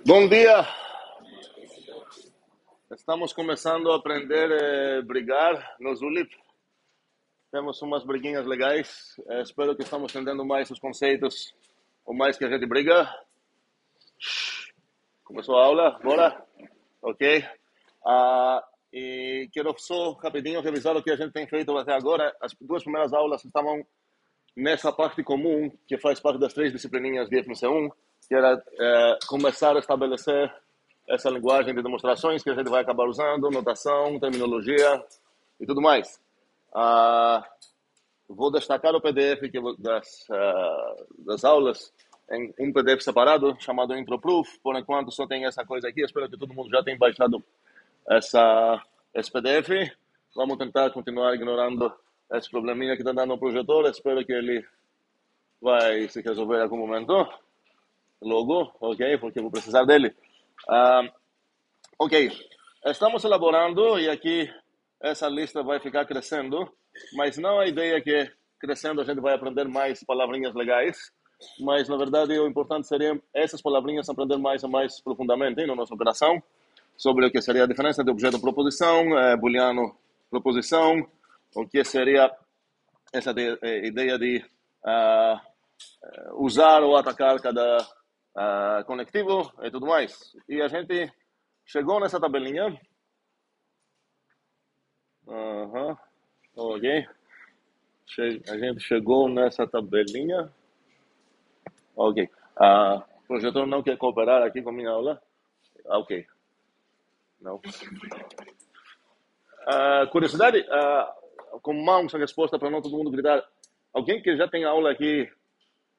Bom dia! Estamos começando a aprender a brigar no Zulip. Temos umas briguinhas legais. Espero que estamos entendendo mais os conceitos, o mais que a gente briga. Começou a aula? Bora? Ok. E quero só rapidinho revisar o que a gente tem feito até agora. As duas primeiras aulas estavam nessa parte comum, que faz parte das 3 disciplininhas de FMC1, que era começar a estabelecer essa linguagem de demonstrações que a gente vai acabar usando, notação, terminologia e tudo mais. Vou destacar o PDF das aulas em um PDF separado, chamado IntroProof. Por enquanto só tem essa coisa aqui. Espero que todo mundo já tenha baixado esse PDF. Vamos tentar continuar ignorando esse probleminha que está dando no projetor. Espero que ele vai se resolver em algum momento. Logo, ok? Porque vou precisar dele. Ok, estamos elaborando e aqui essa lista vai ficar crescendo, mas não a ideia que crescendo a gente vai aprender mais palavrinhas legais, mas na verdade o importante seria essas palavrinhas aprender mais e mais profundamente na nossa operação, sobre o que seria a diferença de objeto proposição, booleano proposição, o que seria essa ideia de usar ou atacar cada conectivo e tudo mais. E a gente chegou nessa tabelinha. Ok. A gente chegou nessa tabelinha. Ok. O projetor não quer cooperar aqui com a minha aula? Ok. Não. Curiosidade, com mãos a resposta para não todo mundo gritar. Alguém que já tem aula aqui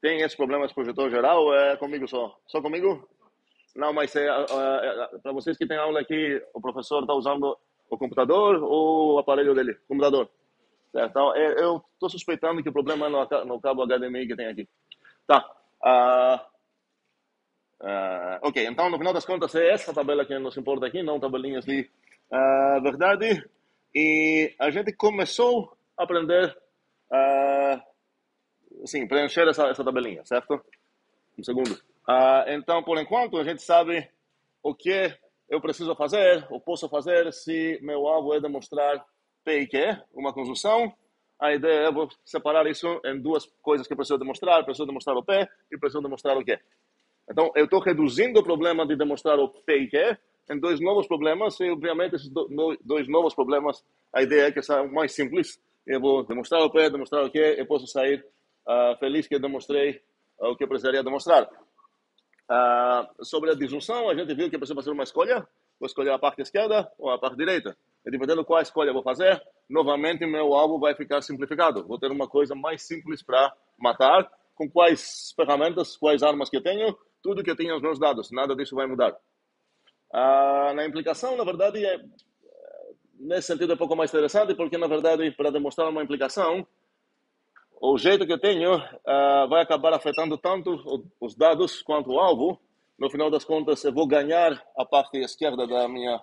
tem esse problema de projetor geral ou é comigo só? Só comigo? Não, mas para vocês que têm aula aqui, o professor está usando o computador ou o aparelho dele? Computador. Certo? Então, eu estou suspeitando que o problema é no cabo HDMI que tem aqui. Tá. Ok, então, no final das contas, é essa tabela que nos importa aqui, não tabelinhas de verdade. E a gente começou a aprender, assim, preencher essa tabelinha, certo? Um segundo. Então, por enquanto, a gente sabe o que eu preciso fazer, ou posso fazer, se meu alvo é demonstrar P e Q, uma conjunção. A ideia é vou separar isso em duas coisas que eu preciso demonstrar. Preciso demonstrar o P e preciso demonstrar o Q. Então, eu estou reduzindo o problema de demonstrar o P e Q em dois novos problemas, e, obviamente, esses dois novos problemas, a ideia é que são mais simples. Eu vou demonstrar o P, demonstrar o Q, eu posso sair feliz que eu demonstrei o que eu precisaria demonstrar. Sobre a disjunção, a gente viu que eu preciso fazer uma escolha. Vou escolher a parte esquerda ou a parte direita. E dependendo qual escolha eu vou fazer, novamente meu alvo vai ficar simplificado. Vou ter uma coisa mais simples para matar, com quais ferramentas, quais armas que eu tenho, tudo que eu tenho nos meus dados. Nada disso vai mudar. Na implicação, na verdade, nesse sentido é um pouco mais interessante, porque, na verdade, para demonstrar uma implicação, o jeito que eu tenho vai acabar afetando tanto os dados quanto o alvo. No final das contas, eu vou ganhar a parte esquerda da minha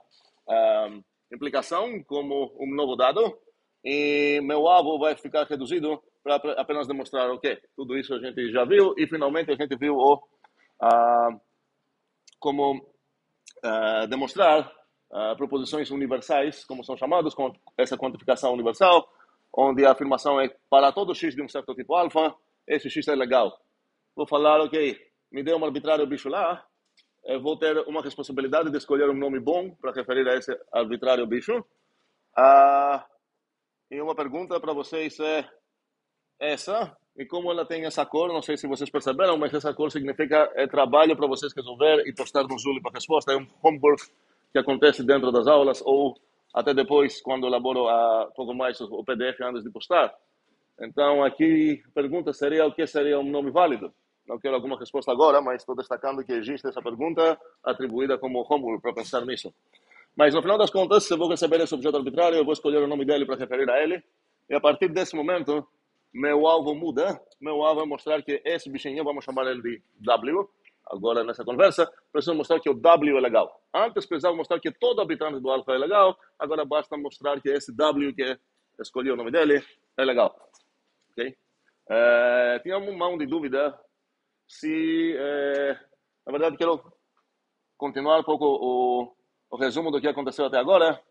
implicação como um novo dado, e meu alvo vai ficar reduzido para apenas demonstrar o quê? Tudo isso a gente já viu, e finalmente a gente viu como demonstrar proposições universais, como são chamadas, com essa quantificação universal, onde a afirmação é para todo x de um certo tipo alfa, esse x é legal. Vou falar, ok, me dê um arbitrário bicho lá, eu vou ter uma responsabilidade de escolher um nome bom para referir a esse arbitrário bicho. E uma pergunta para vocês é essa, e como ela tem essa cor, não sei se vocês perceberam, mas essa cor significa trabalho para vocês resolver e postar no Zulip a resposta. É um homework que acontece dentro das aulas ou até depois, quando elaboro pouco mais o PDF antes de postar. Então, aqui a pergunta seria o que seria um nome válido. Não quero alguma resposta agora, mas estou destacando que existe essa pergunta atribuída como homework para pensar nisso. Mas, no final das contas, se eu vou receber esse objeto arbitrário, eu vou escolher o nome dele para referir a ele. E, a partir desse momento, meu alvo muda. Meu alvo é mostrar que esse bichinho, vamos chamar ele de W, agora nessa conversa, preciso mostrar que o W é legal. Antes precisava mostrar que todo habitante do alfa é legal, agora basta mostrar que esse W que escolhi o nome dele é legal. Ok? Tinha um mão de dúvida se, na verdade, quero continuar um pouco o resumo do que aconteceu até agora.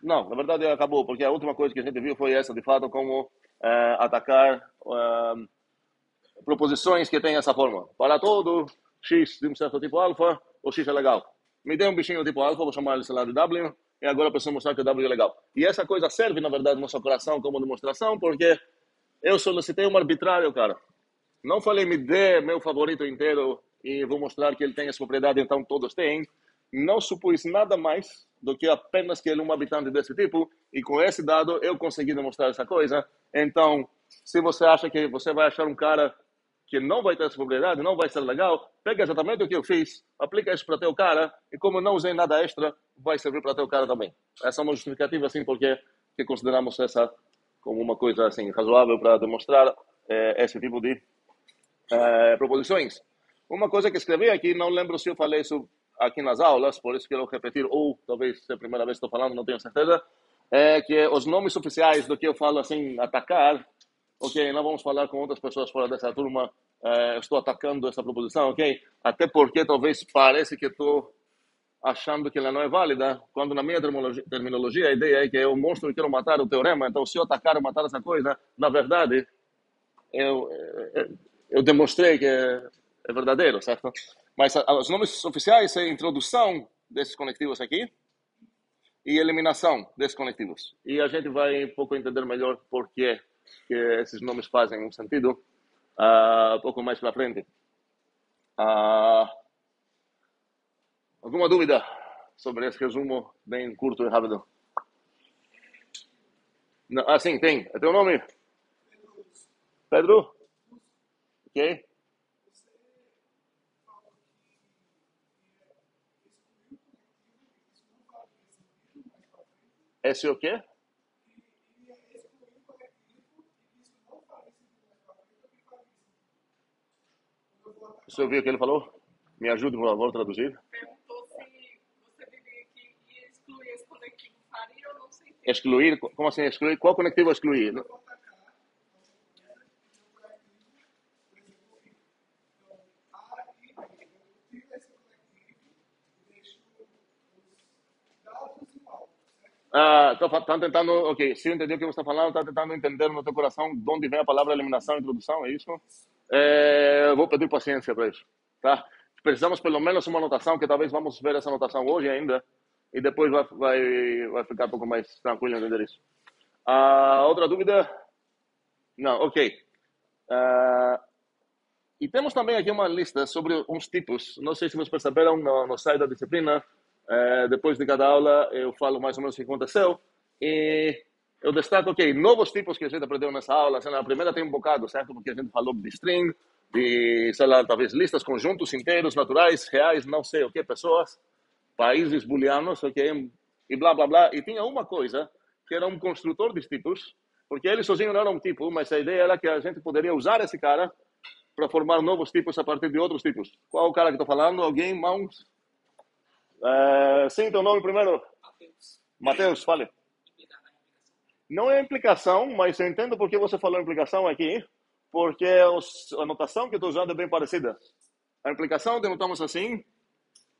Não, na verdade acabou, porque a última coisa que a gente viu foi essa, de fato, como atacar proposições que têm essa forma. Para todo x de um certo tipo alfa, o x é legal. Me dê um bichinho tipo alfa, vou chamar ele, sei lá, de w, e agora eu preciso mostrar que o w é legal. E essa coisa serve, na verdade, no seu coração como demonstração, porque eu solicitei um arbitrário, cara. Não falei, me dê meu favorito inteiro e vou mostrar que ele tem essa propriedade, então todos têm. Não supus nada mais do que apenas que ele é um habitante desse tipo, e com esse dado eu consegui demonstrar essa coisa. Então, se você acha que você vai achar um cara que não vai ter essa propriedade, não vai ser legal, pega exatamente o que eu fiz, aplica isso para teu cara, e como eu não usei nada extra, vai servir para teu cara também. Essa é uma justificativa, assim, porque que consideramos essa como uma coisa assim razoável para demonstrar esse tipo de proposições. Uma coisa que escrevi aqui, não lembro se eu falei isso aqui nas aulas, por isso quero repetir, ou talvez se é a primeira vez que estou falando, não tenho certeza, é que os nomes oficiais do que eu falo assim, atacar, ok, não vamos falar com outras pessoas fora dessa turma, eu estou atacando essa proposição, ok? Até porque talvez parece que estou achando que ela não é válida, quando na minha terminologia a ideia é que eu mostro e quero matar o teorema, então se eu atacar ou matar essa coisa, na verdade, eu, eu demonstrei que é verdadeiro, certo? Mas os nomes oficiais são introdução desses conectivos aqui e eliminação desses conectivos. E a gente vai um pouco entender melhor por que esses nomes fazem um sentido um pouco mais para frente. Alguma dúvida sobre esse resumo bem curto e rápido? Não, sim, tem. É teu nome? Pedro? Ok. Esse o quê? Você ouviu o que ele falou? Me ajude, por favor, a traduzir. Perguntou se você diria que ia excluir esse conectivo faria ou não sei. Excluir? Como assim excluir? Qual conectivo excluir? Tá tentando, ok, se eu entendi o que você está falando, está tentando entender no teu coração de onde vem a palavra eliminação e introdução, é isso? Vou pedir paciência para isso, tá? Precisamos pelo menos uma anotação, que talvez vamos ver essa anotação hoje ainda, e depois vai ficar um pouco mais tranquilo entender isso. Outra dúvida? Não, ok. E temos também aqui uma lista sobre uns tipos. Não sei se vocês perceberam no site da disciplina. Depois de cada aula, eu falo mais ou menos o que aconteceu. E eu destaco, ok, novos tipos que a gente aprendeu nessa aula. Na primeira tem um bocado, certo? Porque a gente falou de string, de, sei lá, talvez listas, conjuntos inteiros, naturais, reais, não sei o que, pessoas, países booleanos, ok? E blá, blá, blá. E tinha uma coisa, que era um construtor de tipos, porque ele sozinho não era um tipo, mas a ideia era que a gente poderia usar esse cara para formar novos tipos a partir de outros tipos. Qual é o cara que estou falando? Alguém? Mãos? Sim, teu nome primeiro. Mateus, fale. Não é implicação, mas eu entendo por que você falou implicação aqui, porque a notação que estou usando é bem parecida. A implicação denotamos assim,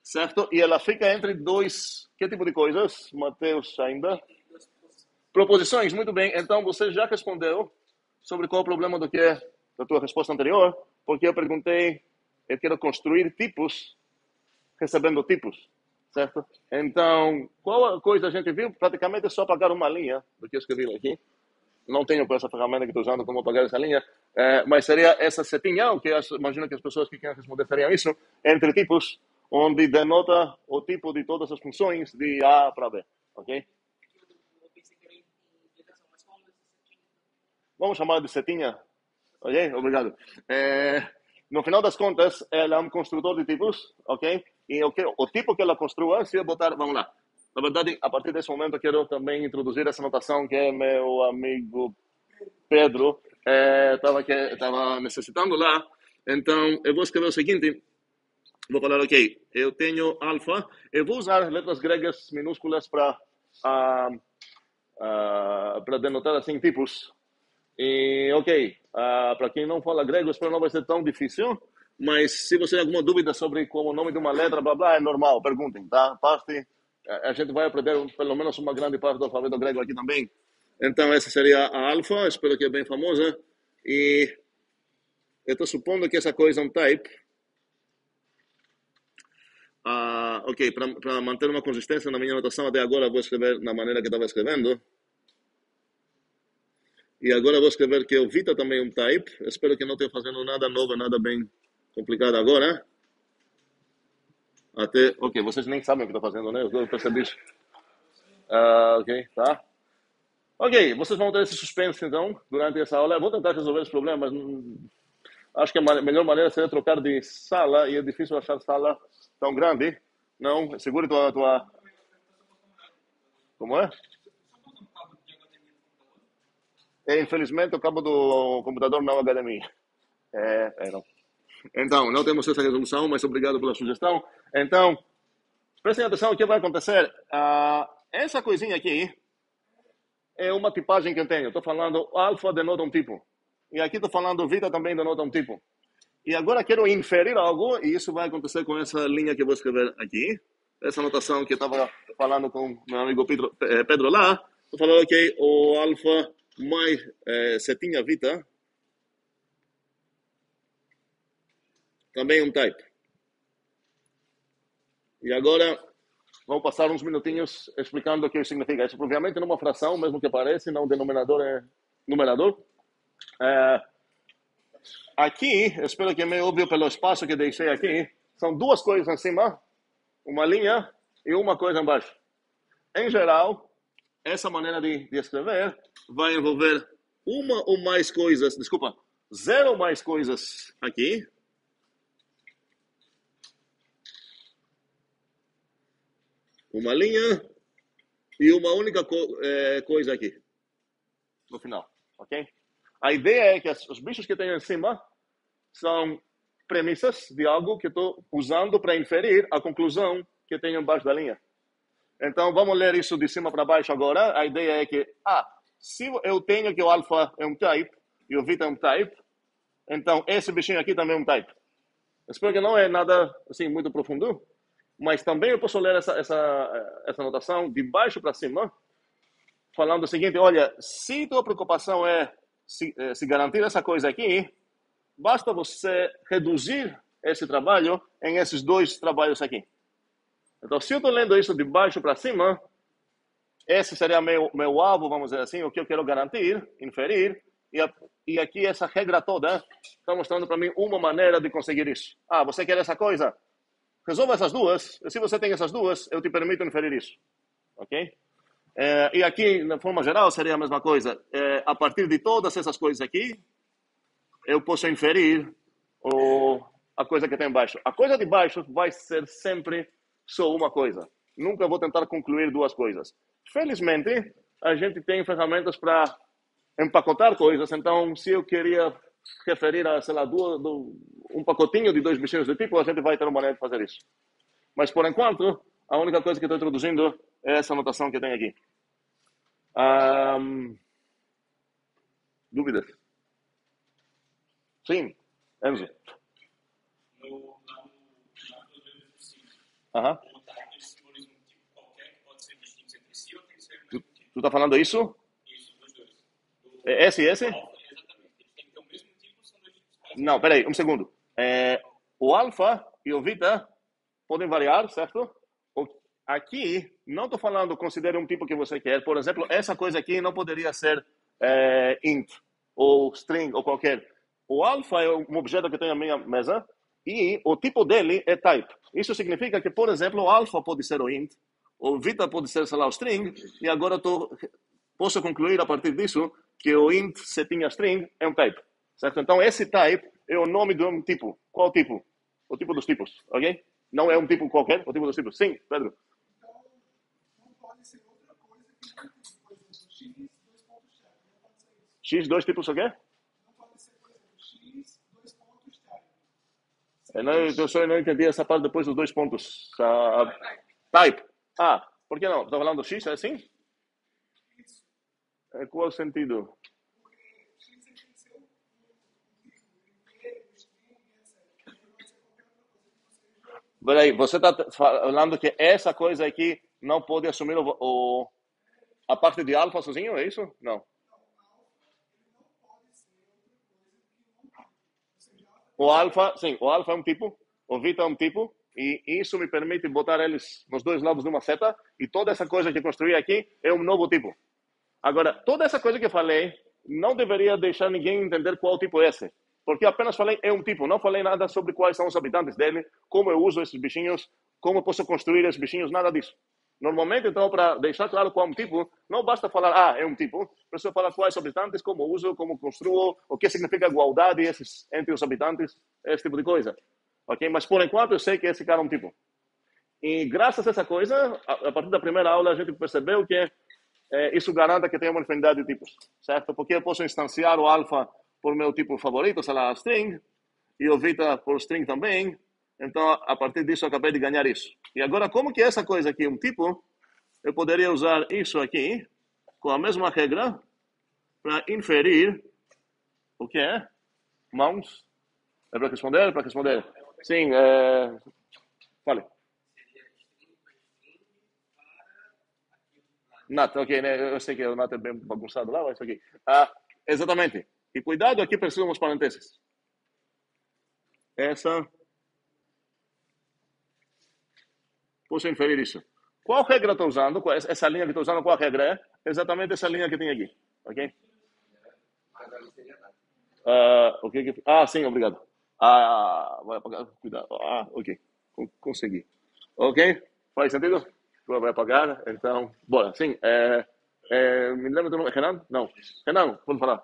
certo? E ela fica entre dois... Que tipo de coisas, Mateus, ainda? Proposições, muito bem. Então, você já respondeu sobre qual é o problema da tua resposta anterior, porque eu perguntei, eu quero construir tipos recebendo tipos, certo? Então, qual a coisa a gente viu? Praticamente é só apagar uma linha do que eu escrevi aqui. Não tenho essa ferramenta que estou usando como apagar essa linha, mas seria essa setinha, que imagino que as pessoas que querem responder fariam isso, entre tipos, onde denota o tipo de todas as funções de A para B, ok? Vamos chamar de setinha, ok? Obrigado. No final das contas, ela é um construtor de tipos, ok? E o tipo que ela construa, se eu botar, vamos lá. Na verdade, a partir desse momento, eu quero também introduzir essa notação que meu amigo Pedro estava necessitando lá. Então, eu vou escrever o seguinte. Vou falar, ok, eu tenho alfa. Eu vou usar letras gregas minúsculas para denotar assim tipos. E, ok, para quem não fala grego, espero não vai ser tão difícil. Mas se você tem alguma dúvida sobre como o nome de uma letra, blá blá, é normal, perguntem, tá? A gente vai aprender pelo menos uma grande parte do alfabeto grego aqui também. Então essa seria a alfa, espero que é bem famosa. E eu estou supondo que essa coisa é um type. Ok, para manter uma consistência na minha anotação até agora, vou escrever na maneira que estava escrevendo. E agora vou escrever que o Vita também é um type. Espero que não esteja fazendo nada novo, nada bem complicado agora. Ok, vocês nem sabem o que estou fazendo, né? Eu percebi isso. Ok, tá. Ok, vocês vão ter esse suspense, então, durante essa aula. Eu vou tentar resolver os problemas. Acho que a melhor maneira seria trocar de sala, e é difícil achar sala tão grande. Não, segure tua... Como é? Infelizmente, o cabo do computador não é HDMI. Não. Então, não temos essa resolução, mas obrigado pela sugestão. Então, prestem atenção o que vai acontecer. Essa coisinha aqui é uma tipagem que eu tenho. Estou falando alfa denota um tipo. E aqui estou falando vita também denota um tipo. E agora quero inferir algo, e isso vai acontecer com essa linha que eu vou escrever aqui. Essa anotação que eu estava falando com meu amigo Pedro lá. Estou falando que o alfa mais setinha vita também é um type. E agora vamos passar uns minutinhos explicando o que significa isso. Obviamente, numa fração, mesmo que apareça, não denominador é numerador. Aqui, espero que é meio óbvio pelo espaço que deixei aqui, são duas coisas em cima, uma linha e uma coisa embaixo. Em geral, essa maneira de escrever vai envolver uma ou mais coisas, desculpa, zero ou mais coisas aqui, uma linha e uma única coisa aqui, no final, ok? A ideia é que os bichos que tenho em cima são premissas de algo que estou usando para inferir a conclusão que tenho embaixo da linha. Então, vamos ler isso de cima para baixo agora. A ideia é que, se eu tenho que o alfa é um type e o vita é um type, então esse bichinho aqui também é um type. Espero que não é nada assim muito profundo, mas também eu posso ler essa notação de baixo para cima, falando o seguinte: olha, se tua preocupação é se garantir essa coisa aqui, basta você reduzir esse trabalho em esses dois trabalhos aqui. Então, se eu estou lendo isso de baixo para cima, esse seria meu alvo, vamos dizer assim, o que eu quero garantir, inferir, e aqui essa regra toda está mostrando para mim uma maneira de conseguir isso. Você quer essa coisa? Resolva essas duas, e se você tem essas duas, eu te permito inferir isso. Ok? E aqui, na forma geral, seria a mesma coisa. A partir de todas essas coisas aqui, eu posso inferir a coisa que tem embaixo. A coisa de baixo vai ser sempre só uma coisa. Nunca vou tentar concluir duas coisas. Felizmente, a gente tem ferramentas para empacotar coisas. Então, se eu queria referir a, sei lá, um pacotinho de dois bichinhos do tipo, a gente vai ter uma maneira de fazer isso. Mas, por enquanto, a única coisa que estou introduzindo é essa anotação que tem aqui. Dúvidas? Sim, Enzo. Aham. Tu tá falando isso? Esse e esse? Não, peraí, um segundo. O alfa e o vita podem variar, certo? Aqui, não estou falando, considere um tipo que você quer. Por exemplo, essa coisa aqui não poderia ser int, ou string, ou qualquer. O alfa é um objeto que tem na minha mesa, e o tipo dele é type. Isso significa que, por exemplo, o alfa pode ser o int, o vita pode ser, sei lá, o string, e agora posso concluir a partir disso que o int setinha string é um type. Certo? Então, esse type é o nome de um tipo. Qual tipo? O tipo dos tipos, ok? Não é um tipo qualquer, o tipo dos tipos. Sim, Pedro. X, dois tipos o quê? Eu só não entendi essa parte depois dos dois pontos. Type. Por que não? Estou falando X, é assim? Qual o sentido? Peraí, você está falando que essa coisa aqui não pode assumir a parte de alfa sozinho, é isso? Não. O alfa, sim, o alfa é um tipo, o beta é um tipo, e isso me permite botar eles nos dois lados de uma seta, e toda essa coisa que construí aqui é um novo tipo. Agora, toda essa coisa que eu falei, não deveria deixar ninguém entender qual tipo é esse. Porque apenas falei é um tipo, não falei nada sobre quais são os habitantes dele, como eu uso esses bichinhos, como eu posso construir esses bichinhos, nada disso. Normalmente, então, para deixar claro qual é um tipo, não basta falar, é um tipo, precisa falar quais são os habitantes, como uso, como construo, o que significa igualdade entre os habitantes, esse tipo de coisa. Ok? Mas, por enquanto, eu sei que esse cara é um tipo. E graças a essa coisa, a partir da primeira aula, a gente percebeu que isso garanta que tenha uma infinidade de tipos, certo? Porque eu posso instanciar o alfa por meu tipo favorito, sei lá, string, e o beta por string também. Então, a partir disso, eu acabei de ganhar isso. E agora, como que essa coisa aqui é um tipo, eu poderia usar isso aqui, com a mesma regra, para inferir o que é mãos. É para responder? Para responder. Sim, fale. Nat, ok, né? Eu sei que o Nat é bem bagunçado lá, mas isso aqui. Exatamente. E cuidado, aqui precisamos parênteses. Essa. Posso inferir isso. Qual regra estou usando? Essa linha que estou usando, qual regra é? Exatamente essa linha que tem aqui. Ok? O que? Sim, obrigado. Vai apagar. Cuidado. Ok. Consegui. Ok? Faz sentido? Tu vai apagar. Então, bora. Sim. Me lembra do nome? Renan? Não. Renan, pode falar.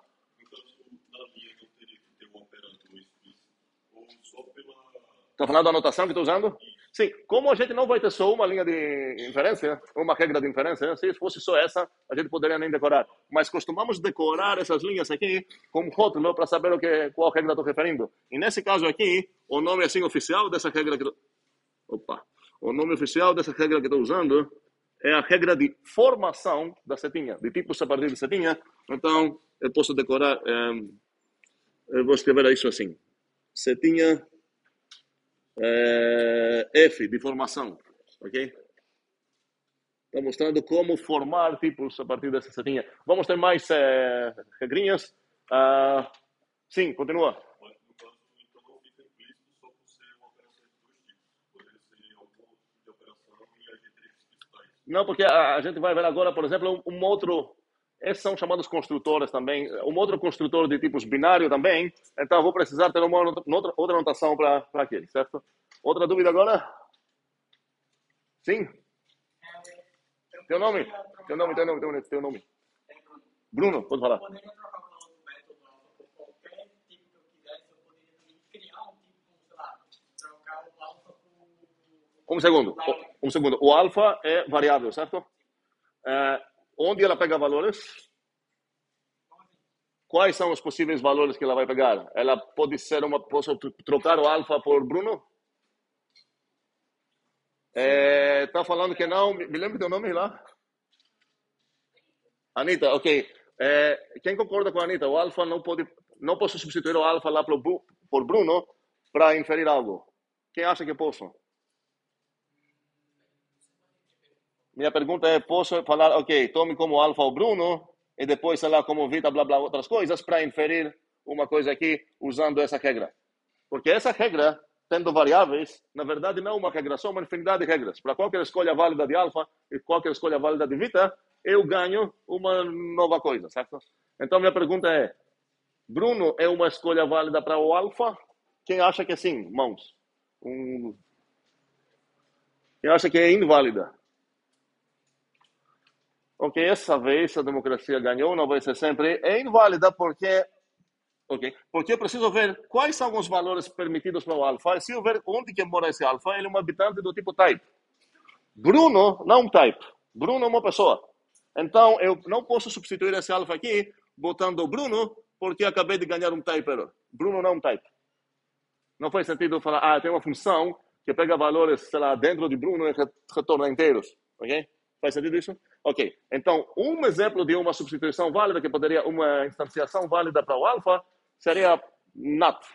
Está falando da anotação que estou usando? Sim, como a gente não vai ter só uma linha de inferência, uma regra de inferência, se fosse só essa, a gente poderia nem decorar. Mas costumamos decorar essas linhas aqui como rótulo para saber qual regra estou referindo. E nesse caso aqui, o nome assim oficial dessa regra que o nome oficial dessa regra que estou usando é a regra de formação da setinha, de tipos a partir de setinha. Então, eu posso decorar, eu vou escrever isso assim, setinha F de formação, ok? Está mostrando como formar tipos a partir dessa setinha. Vamos ter mais regrinhas. Sim, continua. Não, porque a gente vai ver agora, por exemplo, um outro. Esses são chamados construtores também. Um outro construtor de tipos binário também. Então, eu vou precisar ter uma outra notação para aquele, certo? Outra dúvida agora? Sim? Teu nome? Teu nome. Bruno, pode falar. Um segundo. O alfa é variável, certo? Onde ela pega valores? Quais são os possíveis valores que ela vai pegar? Ela pode ser posso trocar o alfa por Bruno? Tá falando que não. Me lembra teu nome lá? Anitta, ok. Quem concorda com a Anitta? O alfa não posso substituir o alfa lá por Bruno para inferir algo. Quem acha que posso? Minha pergunta é, posso falar, ok, tome como alfa o Bruno e depois, sei lá, como Vita, blá, blá, outras coisas para inferir uma coisa aqui usando essa regra. Porque essa regra, tendo variáveis, na verdade não é uma regra só, uma infinidade de regras. Para qualquer escolha válida de alfa e qualquer escolha válida de Vita, eu ganho uma nova coisa, certo? Então, minha pergunta é, Bruno é uma escolha válida para o alfa? Quem acha que sim? Mãos. Quem acha que é inválida? Ok, essa vez a democracia ganhou, não vai ser sempre. É inválida porque eu preciso ver quais são os valores permitidos para o alfa. Se eu ver onde que mora esse alfa, ele é um habitante do tipo type. Bruno não é um type. Bruno é uma pessoa. Então, eu não posso substituir esse alfa aqui botando o Bruno porque acabei de ganhar um type error. Bruno não é um type. Não faz sentido falar, tem uma função que pega valores, sei lá, dentro de Bruno e retorna inteiros. Ok? Faz sentido isso? Ok. Então, um exemplo de uma substituição válida, que poderia, uma instanciação válida para o alfa, seria NAT.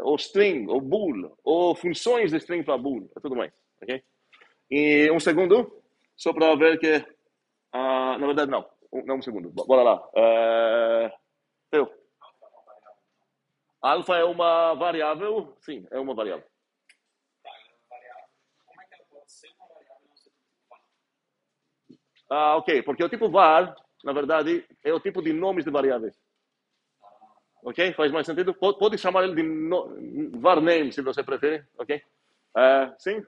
ou string, ou bool, ou funções de string para bool, e tudo mais. Ok? E um segundo, só para ver que... na verdade, não. Não um segundo. Bora lá. Eu. Alfa é uma variável? Sim, é uma variável. Ok, porque o tipo var, na verdade, é o tipo de nomes de variáveis. Ok? Faz mais sentido? Pode chamar ele de var name, se você preferir. Ok? Sim?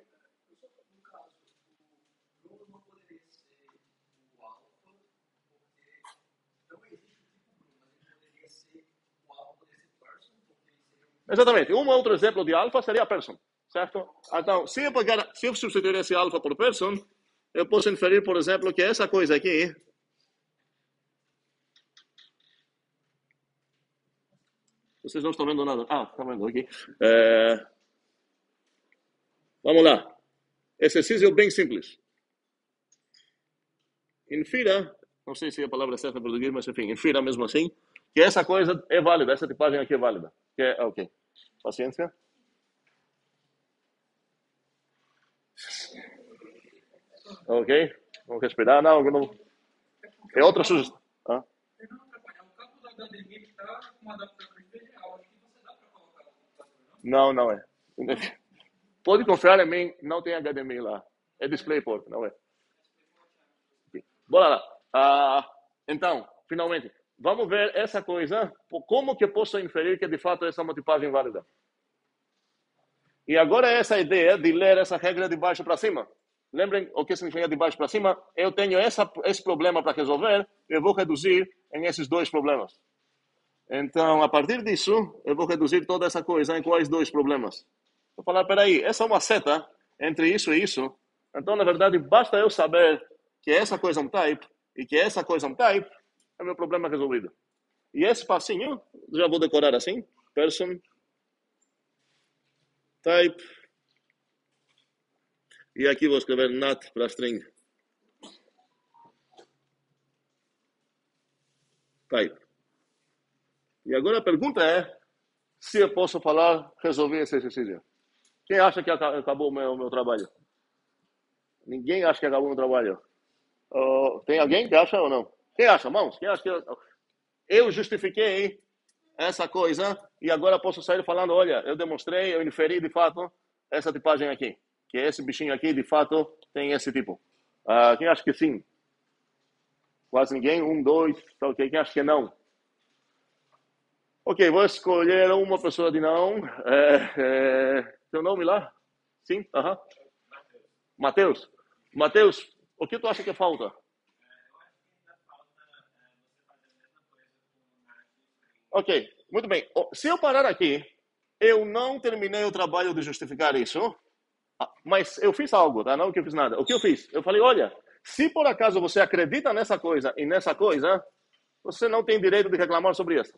Exatamente. Um outro exemplo de alfa seria a person, certo? Então, se eu substituir esse alfa por person, eu posso inferir, por exemplo, que essa coisa aqui... Vocês não estão vendo nada. Estão vendo aqui. Vamos lá. Exercício bem simples. Infira, não sei se a palavra é certa em português, mas enfim, infira mesmo assim, que essa coisa é válida, essa tipagem aqui é válida. Ok. Paciência. Ok. Vamos respirar. Não. É outra sugestão. Não é. Pode confiar em mim, não tem HDMI lá. É DisplayPort, não é. Bora lá. Então, finalmente, vamos ver essa coisa. Como que eu posso inferir que de fato essa é uma tipagem válida? E agora essa ideia de ler essa regra de baixo para cima. Lembrem o que significa de baixo para cima? Eu tenho esse problema para resolver, eu vou reduzir em esses dois problemas. Então, a partir disso, eu vou reduzir toda essa coisa em quais dois problemas? Vou falar, peraí, essa é uma seta entre isso e isso. Então, na verdade, basta eu saber que essa coisa é um type e que essa coisa é um type, é meu problema resolvido. E esse passinho, já vou decorar assim, person, type, e aqui vou escrever not para string. Type. E agora a pergunta é se eu posso falar, resolver esse exercício. Quem acha que acabou o meu trabalho? Ninguém acha que acabou o meu trabalho. Tem alguém que acha ou não? Quem acha, mãos? Quem acha que eu justifiquei essa coisa e agora posso sair falando, olha, eu demonstrei, eu inferi de fato essa tipagem aqui, que esse bichinho aqui de fato tem esse tipo. Quem acha que sim? Quase ninguém? Um, dois, tá ok. Quem acha que não? Ok, vou escolher uma pessoa de não. Teu nome lá? Sim? Aham. Matheus. Matheus, o que tu acha que falta? Ok, muito bem. Se eu parar aqui, eu não terminei o trabalho de justificar isso, mas eu fiz algo, tá? Não que eu fiz nada. O que eu fiz? Eu falei, olha, se por acaso você acredita nessa coisa e nessa coisa, você não tem direito de reclamar sobre isso.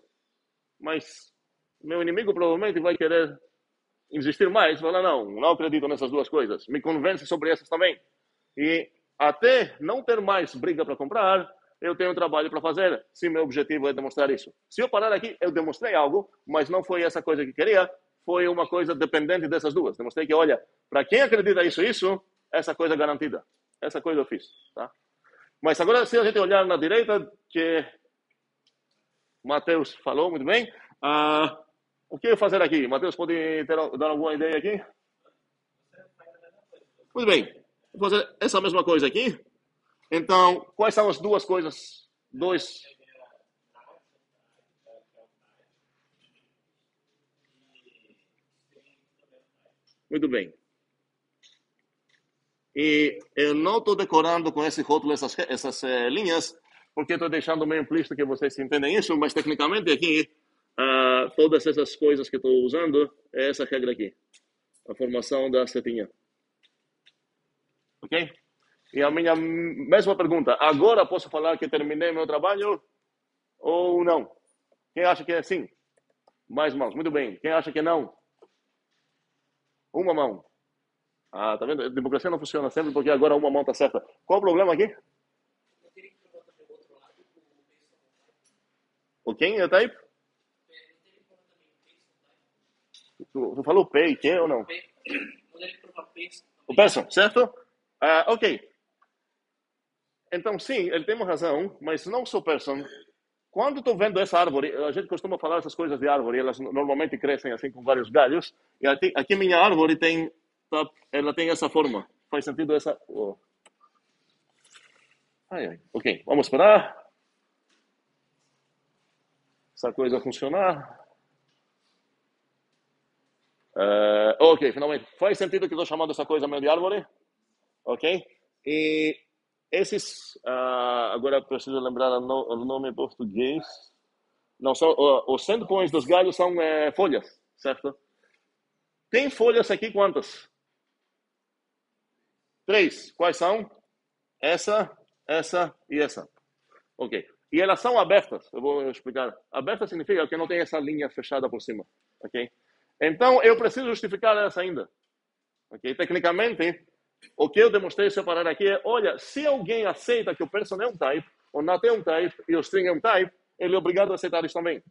Mas meu inimigo provavelmente vai querer insistir mais, falar, não acredito nessas duas coisas. Me convence sobre essas também. E até não ter mais briga para comprar, eu tenho um trabalho para fazer, se meu objetivo é demonstrar isso. Se eu parar aqui, eu demonstrei algo, mas não foi essa coisa que queria, foi uma coisa dependente dessas duas. Demonstrei que, olha, para quem acredita isso, essa coisa é garantida. Essa coisa eu fiz, tá? Mas agora, se a gente olhar na direita, que Matheus falou muito bem, o que eu fazer aqui? Matheus, pode dar alguma ideia aqui? Muito bem. Vou fazer essa mesma coisa aqui. Então, quais são as duas coisas? Dois. Muito bem. E eu não estou decorando com esse rótulo essas linhas, porque estou deixando meio implícito que vocês entendem isso, mas tecnicamente aqui, todas essas coisas que estou usando é essa regra aqui. A formação da setinha. Ok? E a minha mesma pergunta. Agora posso falar que terminei meu trabalho ou não? Quem acha que é sim? Mais mãos. Muito bem. Quem acha que não? Uma mão. Tá vendo? A democracia não funciona sempre porque agora uma mão tá certa. Qual o problema aqui? O quem é type? Tu falou pay, que ou não? Quando ele prova peso, O person, certo? Ok. Então, sim, ele tem uma razão, mas não só person. Quando estou vendo essa árvore, a gente costuma falar essas coisas de árvore, elas normalmente crescem assim com vários galhos, e aqui minha árvore tem, ela tem essa forma. Faz sentido essa... Oh. Ok, vamos esperar essa coisa funcionar. Ok, finalmente. Faz sentido que estou chamando essa coisa meio de árvore? Ok? E esses, agora preciso lembrar o nome em português. Não, são, os endpoints dos galhos são folhas, certo? Tem folhas aqui quantas? 3. Quais são? Essa e essa. Ok. E elas são abertas, eu vou explicar. Aberta significa que não tem essa linha fechada por cima. Ok? Então, eu preciso justificar essa ainda. Ok? Tecnicamente, o que eu demonstrei separar aqui é, olha, se alguém aceita que o person é um type, o not é um type e o string é um type, ele é obrigado a aceitar isso também.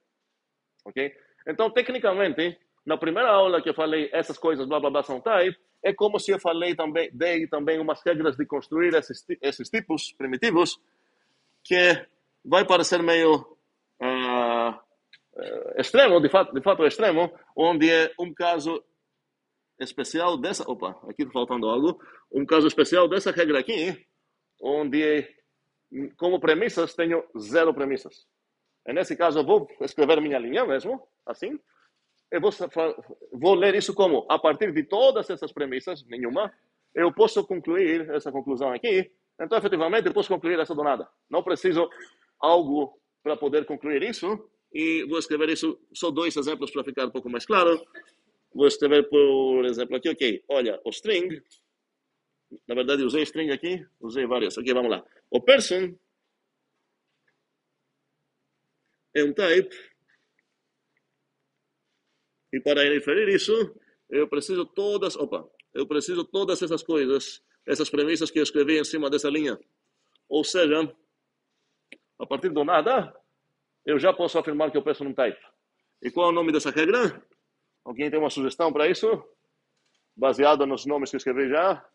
Ok? Então, tecnicamente, na primeira aula que eu falei essas coisas, blá, blá, blá, são type, é como se eu falei também, dei também umas regras de construir esses tipos primitivos, que vai parecer meio extremo, de fato é extremo, onde é um caso especial dessa... Opa, aqui está faltando algo. Um caso especial dessa regra aqui, onde como premissas tenho 0 premissas. E nesse caso eu vou escrever minha linha mesmo, assim. Eu vou ler isso como, a partir de todas essas premissas, nenhuma, eu posso concluir essa conclusão aqui. Então, efetivamente, eu posso concluir essa do nada. Não preciso algo para poder concluir isso. E vou escrever isso, só 2 exemplos para ficar um pouco mais claro. Vou escrever, por exemplo, aqui, ok. Olha, o string, na verdade usei string aqui, usei várias. Ok, vamos lá. O person é um type. E para inferir isso, eu preciso todas essas coisas, essas premissas que eu escrevi em cima dessa linha. Ou seja, a partir do nada, eu já posso afirmar que eu peço um type. E qual é o nome dessa regra? Alguém tem uma sugestão para isso? Baseado nos nomes que eu escrevi já?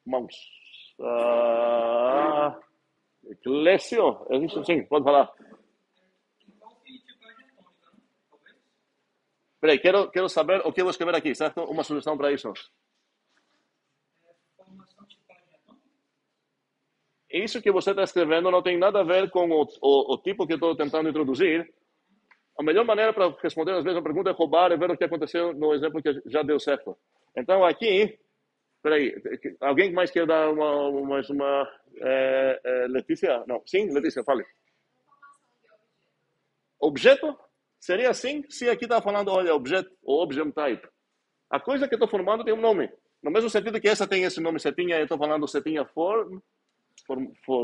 Mãos. Clécio? Existe? Sim, pode falar. Peraí, quero saber o que eu vou escrever aqui, certo? Uma sugestão para isso. Isso que você está escrevendo não tem nada a ver com o tipo que eu estou tentando introduzir. A melhor maneira para responder às vezes uma pergunta é roubar e ver o que aconteceu no exemplo que já deu certo. Então aqui, peraí, alguém mais quer dar uma Letícia? Não, sim, Letícia, fale. Objeto? Seria assim se aqui está falando, olha, objeto ou object type. A coisa que eu estou formando tem um nome. No mesmo sentido que essa tem esse nome setinha, eu estou falando setinha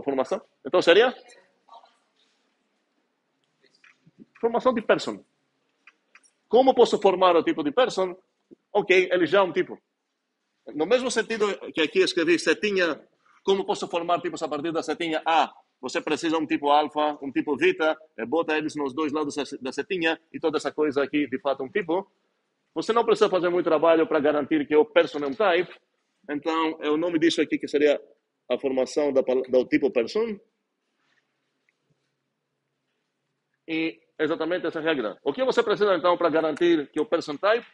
formação. Então seria formação de person. Como posso formar o tipo de person? Ok, ele já é um tipo. No mesmo sentido que aqui escrevi setinha, como posso formar tipos a partir da setinha A? Você precisa um tipo alfa, um tipo beta, bota eles nos 2 lados da setinha e toda essa coisa aqui de fato um tipo. Você não precisa fazer muito trabalho para garantir que o person é um type. Então, é o nome disso aqui que seria a formação do tipo person. E exatamente essa regra. O que você precisa, então, para garantir que o person type?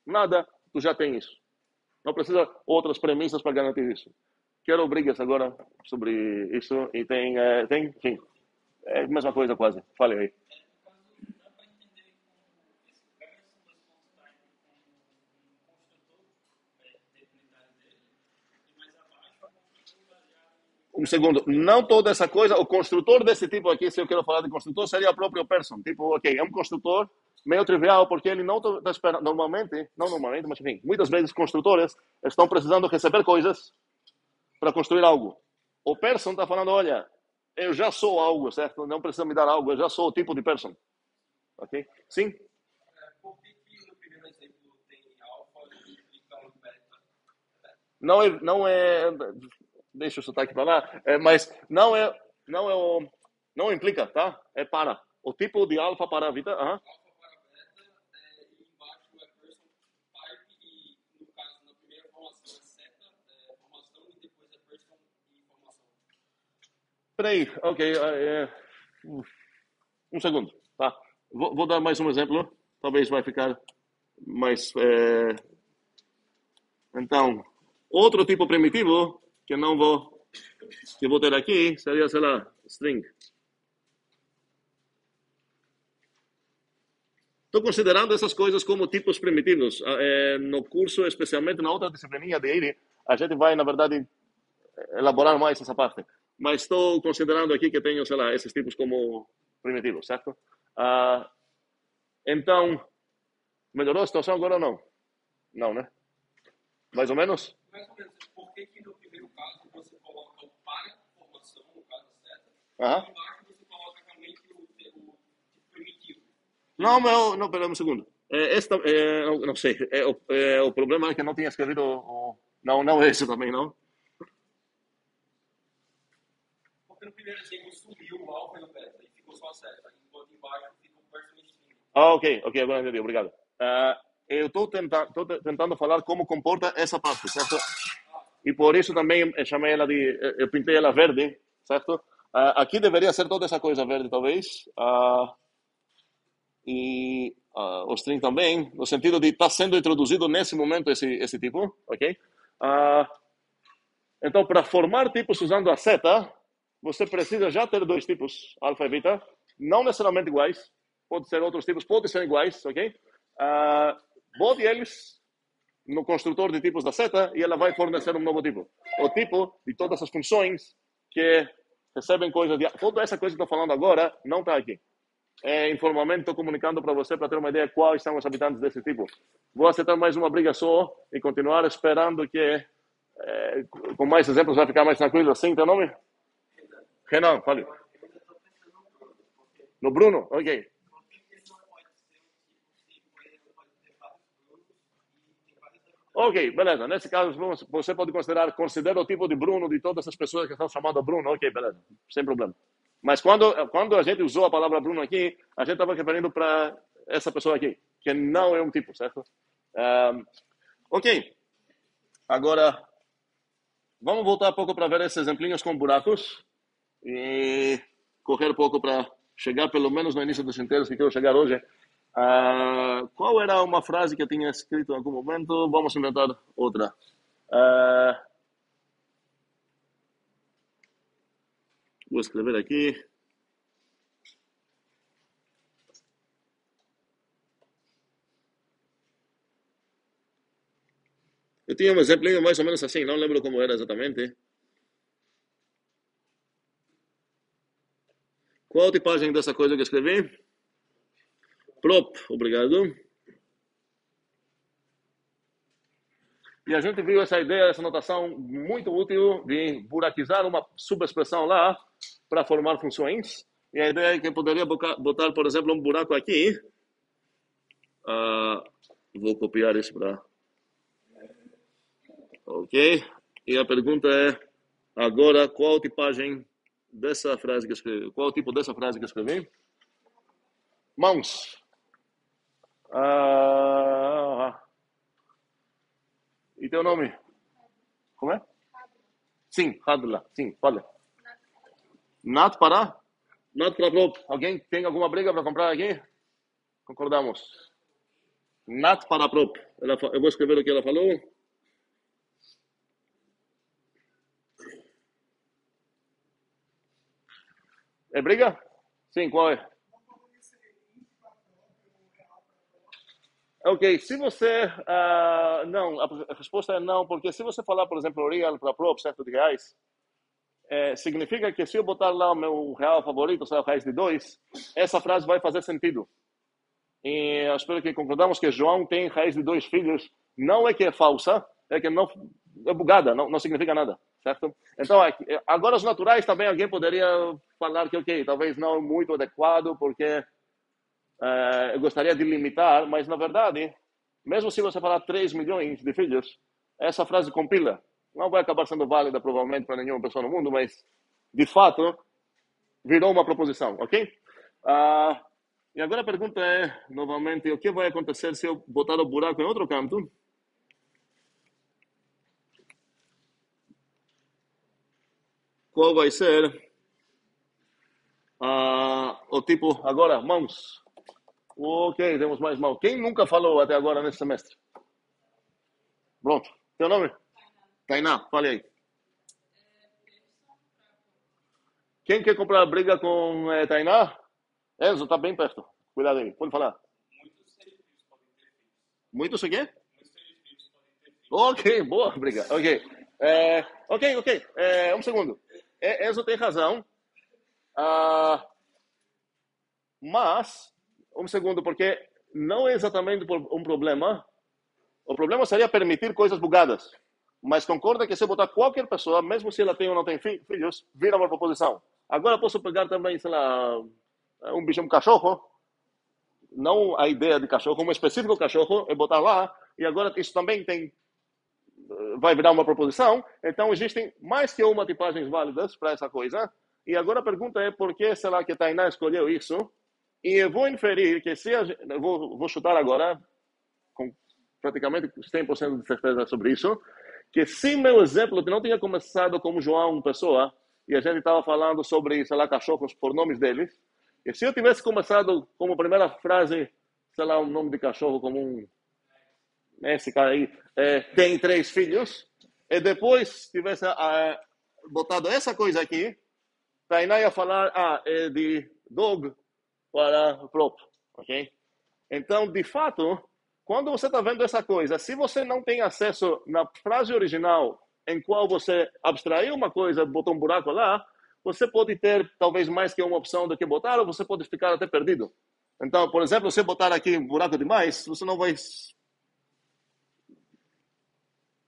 Nada, tu já tem isso. Não precisa outras premissas para garantir isso. Quero brigas agora sobre isso e tem sim, é a mesma coisa quase. Fale aí. Um segundo, não toda essa coisa, o construtor desse tipo aqui, se eu quero falar de construtor, seria o próprio person. Tipo, ok, é um construtor meio trivial, porque ele não está esperando, não normalmente, mas enfim, muitas vezes construtores estão precisando receber coisas para construir algo. O person está falando, olha, eu já sou algo, certo? Não precisa me dar algo, eu já sou o tipo de person. Ok? Sim? Por que no primeiro exemplo tem alfa e implica beta? Não é, deixa o sotaque para lá, mas não implica, tá? É para. o tipo de alfa para beta, alfa para beta, e embaixo é person type, e no caso, na primeira formação é seta, formação, e depois é person e formação. Peraí, ok, um segundo, tá? Vou dar mais um exemplo, talvez vai ficar mais... Então, outro tipo primitivo que que vou ter aqui seria, sei lá, string. Estou considerando essas coisas como tipos primitivos. No curso, especialmente na outra disciplininha de IRI, a gente vai, na verdade, elaborar mais essa parte. Mas estou considerando aqui que tenho, sei lá, esses tipos como primitivos, certo? Então, melhorou a situação agora ou não? Não, né? Mais ou menos? Mais ou menos, por que no primeiro caso você coloca o para formação, no caso seta, Aham. e embaixo você coloca realmente o tipo primitivo? Não, pera um segundo. Não sei. O problema é que eu não tinha escrevido não esse também, não. Porque no primeiro exemplo sumiu o alfa e o beta e ficou só a seta, enquanto embaixo fica o person string. Ok, agora entendi, obrigado. Eu estou tentando falar como comporta essa parte, certo? E por isso também chamei ela eu pintei ela verde, certo? Aqui deveria ser toda essa coisa verde, talvez. E o string também, no sentido de estar sendo introduzido nesse momento esse tipo, ok? Então, para formar tipos usando a seta, você precisa já ter dois tipos, alfa e beta, não necessariamente iguais, pode ser outros tipos, pode ser iguais, ok? Bote eles no construtor de tipos da seta e ela vai fornecer um novo tipo. O tipo de todas as funções que recebem coisas de... Toda essa coisa que estou falando agora não está aqui. Informalmente estou comunicando para você para ter uma ideia quais são os habitantes desse tipo. Vou aceitar mais uma briga só e continuar esperando que com mais exemplos vai ficar mais tranquilo. Assim, teu nome? Renan, fale. No Bruno? Ok. Ok, beleza. Nesse caso, você pode considera o tipo de Bruno de todas as pessoas que estão chamando Bruno. Ok, beleza. Sem problema. Mas quando a gente usou a palavra Bruno aqui, a gente estava referindo para essa pessoa aqui, que não é um tipo, certo? Ok. Agora, vamos voltar um pouco para ver esses exemplinhos com buracos e correr um pouco para chegar pelo menos no início dos inteiros que quero chegar hoje. Qual era uma frase que eu tinha escrito em algum momento? Vamos inventar outra. Vou escrever aqui. Eu tinha um exemplinho mais ou menos assim, não lembro como era exatamente. Qual a tipagem dessa coisa que eu escrevi? Prop, obrigado. E a gente viu essa ideia, essa notação muito útil de buraquizar uma subexpressão lá para formar funções. E a ideia é que eu poderia botar, por exemplo, um buraco aqui. Vou copiar isso para... Ok. E a pergunta é, agora, qual tipagem dessa frase que eu escrevi? Qual o tipo dessa frase que eu escrevi? Mãos. E teu nome? Como é? Sim, Hadla. Sim, fala. Nat para? Nat para prop. Alguém tem alguma briga para comprar aqui? Concordamos. Nat para prop. Eu vou escrever o que ela falou. É briga? Sim, qual é? Ok, se você... não, a resposta é não, porque se você falar, por exemplo, real para prop, certo, de reais, significa que se eu botar lá o meu real favorito, sei lá, raiz de 2, essa frase vai fazer sentido. E eu espero que concordamos que João tem raiz de 2 filhos. Não é que é falsa, é que não é bugada, não significa nada, certo? Então, agora os naturais também alguém poderia falar que, ok, talvez não é muito adequado, porque eu gostaria de limitar, mas na verdade, mesmo se você falar 3 milhões de filhos, essa frase compila. Não vai acabar sendo válida provavelmente para nenhuma pessoa no mundo, mas de fato virou uma proposição, ok? E agora a pergunta é, novamente, o que vai acontecer se eu botar o buraco em outro canto? Qual vai ser o tipo, agora, mãos. Ok, temos mais mãos. Quem nunca falou até agora nesse semestre? Pronto. Teu nome? Tainá, fale aí. Quem quer comprar briga com Tainá? Enzo, tá bem perto. Cuidado aí, pode falar. Muitos seres vivos podem ter filhos. Muito o quê? Muitos seres vivos podem ter filhos. Ok, boa briga. Ok. Ok. Um segundo. Enzo tem razão. Ah, mas, um segundo, porque não é exatamente um problema. O problema seria permitir coisas bugadas. Mas concorda que se eu botar qualquer pessoa, mesmo se ela tem ou não tem filhos, vira uma proposição. Agora posso pegar também, sei lá, um bicho, um cachorro, não a ideia de cachorro, um específico cachorro, e botar lá, e agora isso também tem, vai virar uma proposição. Então existem mais que uma tipagens válidas para essa coisa. E agora a pergunta é por que será que a Tainá escolheu isso? E eu vou inferir que se eu vou chutar agora, com praticamente 100% de certeza sobre isso, que se meu exemplo não tinha começado como João Pessoa, e a gente estava falando sobre, sei lá, cachorros por nomes deles, e se eu tivesse começado como primeira frase, sei lá, um nome de cachorro como esse cara aí, tem 3 filhos, e depois tivesse botado essa coisa aqui, Tainá ia falar, é de dog para próprio, ok? Então, de fato, quando você está vendo essa coisa, se você não tem acesso na frase original em qual você abstraiu uma coisa, botou um buraco lá, você pode ter talvez mais que uma opção do que botar, ou você pode ficar até perdido. Então, por exemplo, se botar aqui um buraco demais, você não vai...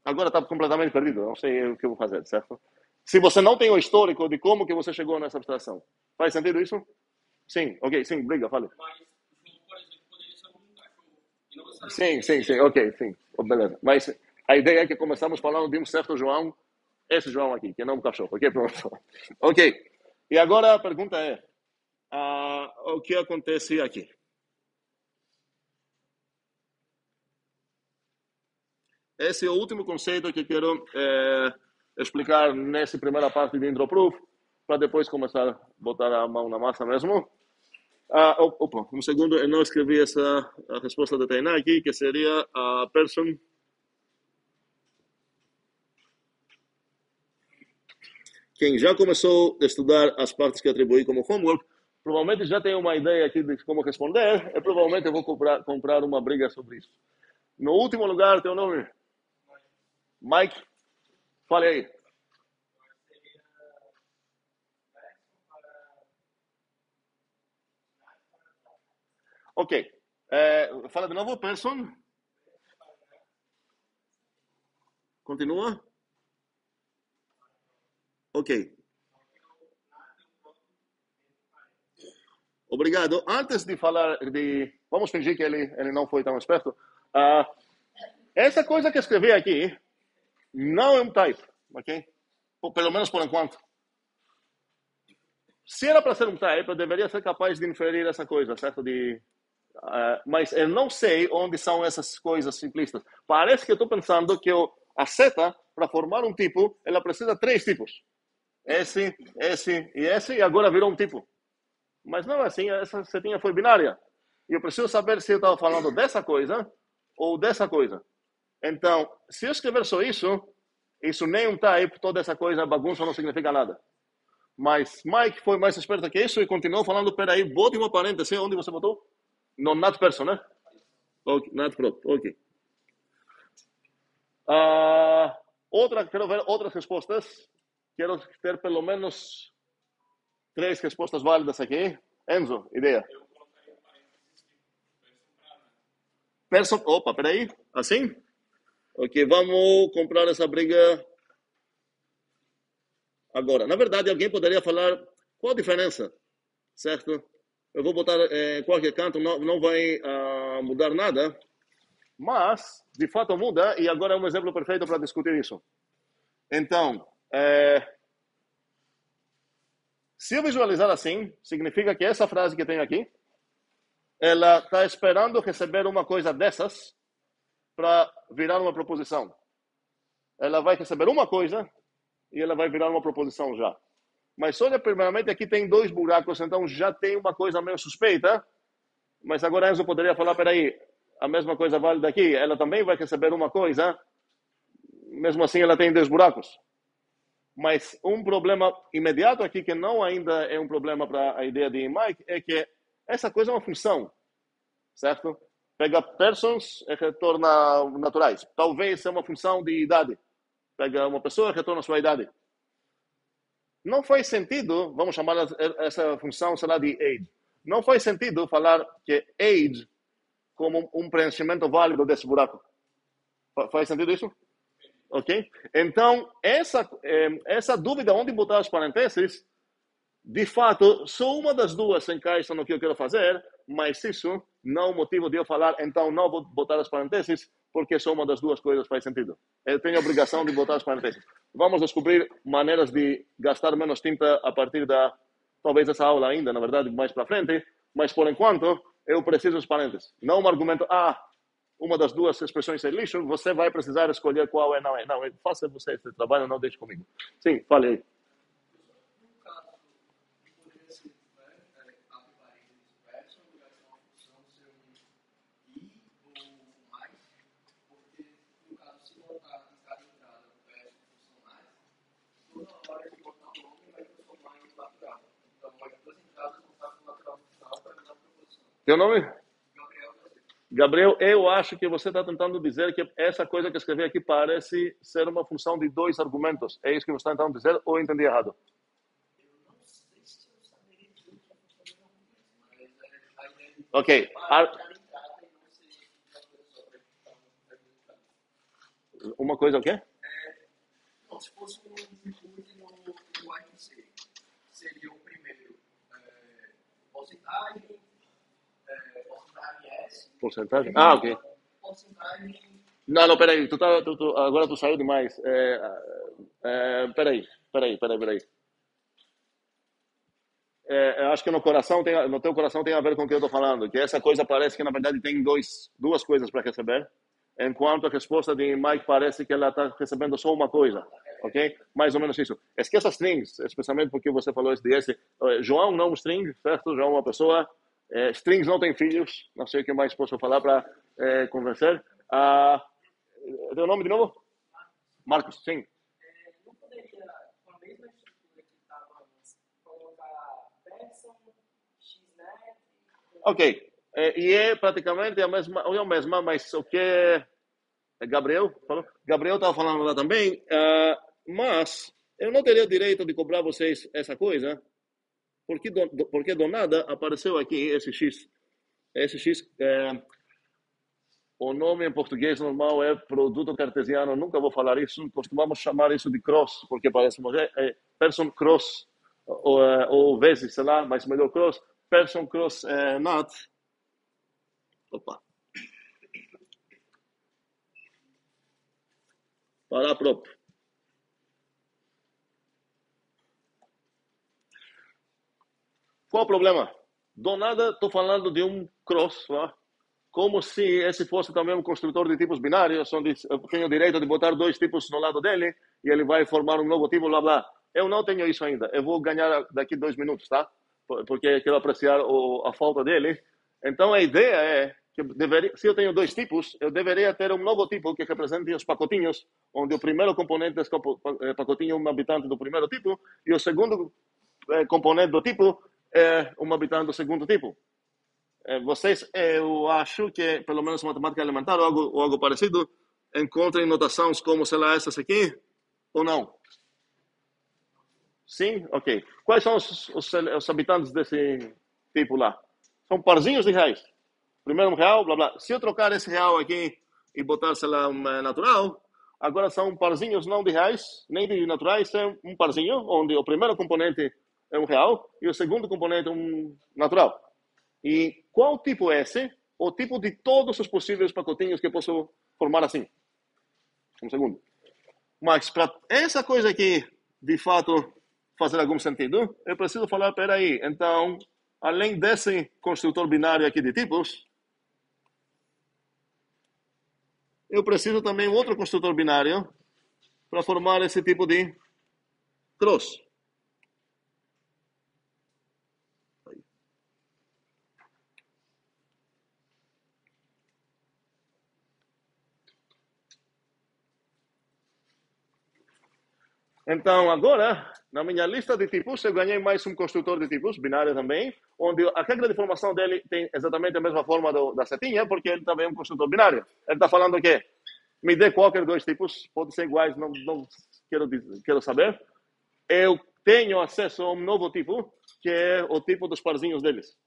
Agora está completamente perdido, não sei o que eu vou fazer, certo? Se você não tem o histórico de como que você chegou nessa abstração. Faz sentido isso? Sim, ok, sim, briga, fale. Mas João, por exemplo, poderia ser um cachorro. E não Sim, ok, sim, beleza. Mas a ideia é que começamos falando de um certo João, esse João aqui, que não é um cachorro, ok, pronto. Ok, e agora a pergunta é, o que acontece aqui? Esse é o último conceito que quero explicar nessa primeira parte de Intro Proof, para depois começar a botar a mão na massa mesmo. Opa, um segundo, eu não escrevi a resposta da Tainá aqui, que seria a person. Quem já começou a estudar as partes que atribuí como homework, provavelmente já tem uma ideia aqui de como responder, e provavelmente eu vou comprar uma briga sobre isso. No último lugar, teu nome? Mike? Fale aí. Ok. Fala de novo, person. Continua. Ok. Obrigado. Antes de falar de... Vamos fingir que ele não foi tão esperto. Essa coisa que escrevi aqui não é um type, ok? Ou pelo menos por enquanto. Se era para ser um type, eu deveria ser capaz de inferir essa coisa, certo? Mas eu não sei onde são essas coisas simplistas. Parece que eu estou pensando que a seta, para formar um tipo, ela precisa de 3 tipos. Esse, e agora virou um tipo. Mas não é assim, essa setinha foi binária. E eu preciso saber se eu estava falando dessa coisa ou dessa coisa. Então, se eu escrever só isso nem um type, toda essa coisa, bagunça, não significa nada. Mas Mike foi mais esperto que isso e continuou falando, peraí, bote uma parêntese, onde você botou? No not person, né? Okay, not prop, ok. Quero ver outras respostas. Quero ter pelo menos 3 respostas válidas aqui. Enzo, ideia. Eu colocaria parênteses Person, opa, peraí. Assim? Ok, vamos comprar essa briga agora. Na verdade, alguém poderia falar qual a diferença, certo? Eu vou botar qualquer canto, não vai mudar nada. Mas, de fato, muda, e agora é um exemplo perfeito para discutir isso. Então, Se eu visualizar assim, significa que essa frase que tenho aqui, ela está esperando receber uma coisa dessas para virar uma proposição. Ela vai receber uma coisa e ela vai virar uma proposição já. Mas olha, primeiramente, aqui tem dois buracos, então já tem uma coisa meio suspeita. Mas agora Enzo poderia falar, peraí, a mesma coisa vale daqui, ela também vai receber uma coisa, mesmo assim ela tem dois buracos. Mas um problema imediato aqui, que não ainda é um problema para a ideia de Mike, é que essa coisa é uma função, certo? Pega persons e retorna naturais. Talvez seja uma função de idade. Pega uma pessoa e retorna a sua idade. Não faz sentido, vamos chamar essa função, sei lá, de age. Não faz sentido falar que age como um preenchimento válido desse buraco. Faz sentido isso? Ok? Então, essa dúvida onde botar os parênteses, de fato, só uma das duas se encaixa no que eu quero fazer, mas isso não é o motivo de eu falar, então não vou botar os parênteses, porque só uma das duas coisas faz sentido. Eu tenho a obrigação de botar os parênteses. Vamos descobrir maneiras de gastar menos tinta a partir da, talvez essa aula ainda, na verdade, mais para frente, mas por enquanto eu preciso dos parênteses. Não um argumento, uma das duas expressões é lixo, você vai precisar escolher qual é, não é. Não, faça você esse trabalho, não deixe comigo. Sim, fale aí. Teu nome? Gabriel, eu acho que você está tentando dizer que essa coisa que eu escrevi aqui parece ser uma função de dois argumentos. É isso que você está tentando dizer ou eu entendi errado? Ok. Uma coisa o quê? Não, se fosse um include no ITC, seria o primeiro porcentagem, S. Porcentagem? Ok. Porcentagem. Não, peraí. Agora tu saiu demais. Peraí. Eu acho que no teu coração tem a ver com o que eu estou falando, que essa coisa parece que na verdade tem duas coisas para receber, enquanto a resposta de Mike parece que ela está recebendo só uma coisa, ok? Mais ou menos isso. Esqueça strings, especialmente porque você falou esse DS. João não é um string, certo? João é uma pessoa. Strings não tem filhos, não sei o que mais posso falar para convencer. Teu nome de novo? Marcos, sim. Não poderia, com a mesma estrutura que estava antes, colocar person, xnet. Ok. E é praticamente a mesma, mas o que Gabriel falou? Gabriel estava falando lá também, mas eu não teria direito de cobrar vocês essa coisa, porque do nada apareceu aqui esse X. Esse X, o nome em português normal é produto cartesiano, nunca vou falar isso, costumamos chamar isso de cross, porque parece person cross, ou vezes, sei lá, mas melhor cross, person cross not. Opa. Parar próprio. Qual o problema? Do nada estou falando de um cross, como se esse fosse também um construtor de tipos binários, onde eu tenho o direito de botar dois tipos no lado dele e ele vai formar um novo tipo, blá blá. Eu não tenho isso ainda. Eu vou ganhar daqui 2 minutos, tá? Porque quero apreciar a falta dele. Então a ideia é que se eu tenho dois tipos, eu deveria ter um novo tipo que represente os pacotinhos, onde o primeiro componente desse pacotinho é um habitante do primeiro tipo e o segundo componente do tipo é um habitante do segundo tipo. Vocês, eu acho que, pelo menos matemática elementar ou algo parecido, encontrem notações como, sei lá, essas aqui, ou não? Sim? Ok. Quais são os habitantes desse tipo lá? São parzinhos de reais. Primeiro um real, blá blá. Se eu trocar esse real aqui e botar, sei lá, um natural, agora são parzinhos não de reais, nem de naturais, é um parzinho, onde o primeiro componente é um real e o segundo componente é um natural. E qual tipo é esse? O tipo de todos os possíveis pacotinhos que eu posso formar assim. Um segundo. Mas para essa coisa aqui, de fato, fazer algum sentido, eu preciso falar, peraí, então, além desse construtor binário aqui de tipos, eu preciso também de outro construtor binário para formar esse tipo de cross. Então, agora, na minha lista de tipos, eu ganhei mais um construtor de tipos, binário também, onde a regra de formação dele tem exatamente a mesma forma da setinha, porque ele também é um construtor binário. Ele está falando que me dê qualquer dois tipos, pode ser iguais, não quero saber. Eu tenho acesso a um novo tipo, que é o tipo dos parzinhos deles.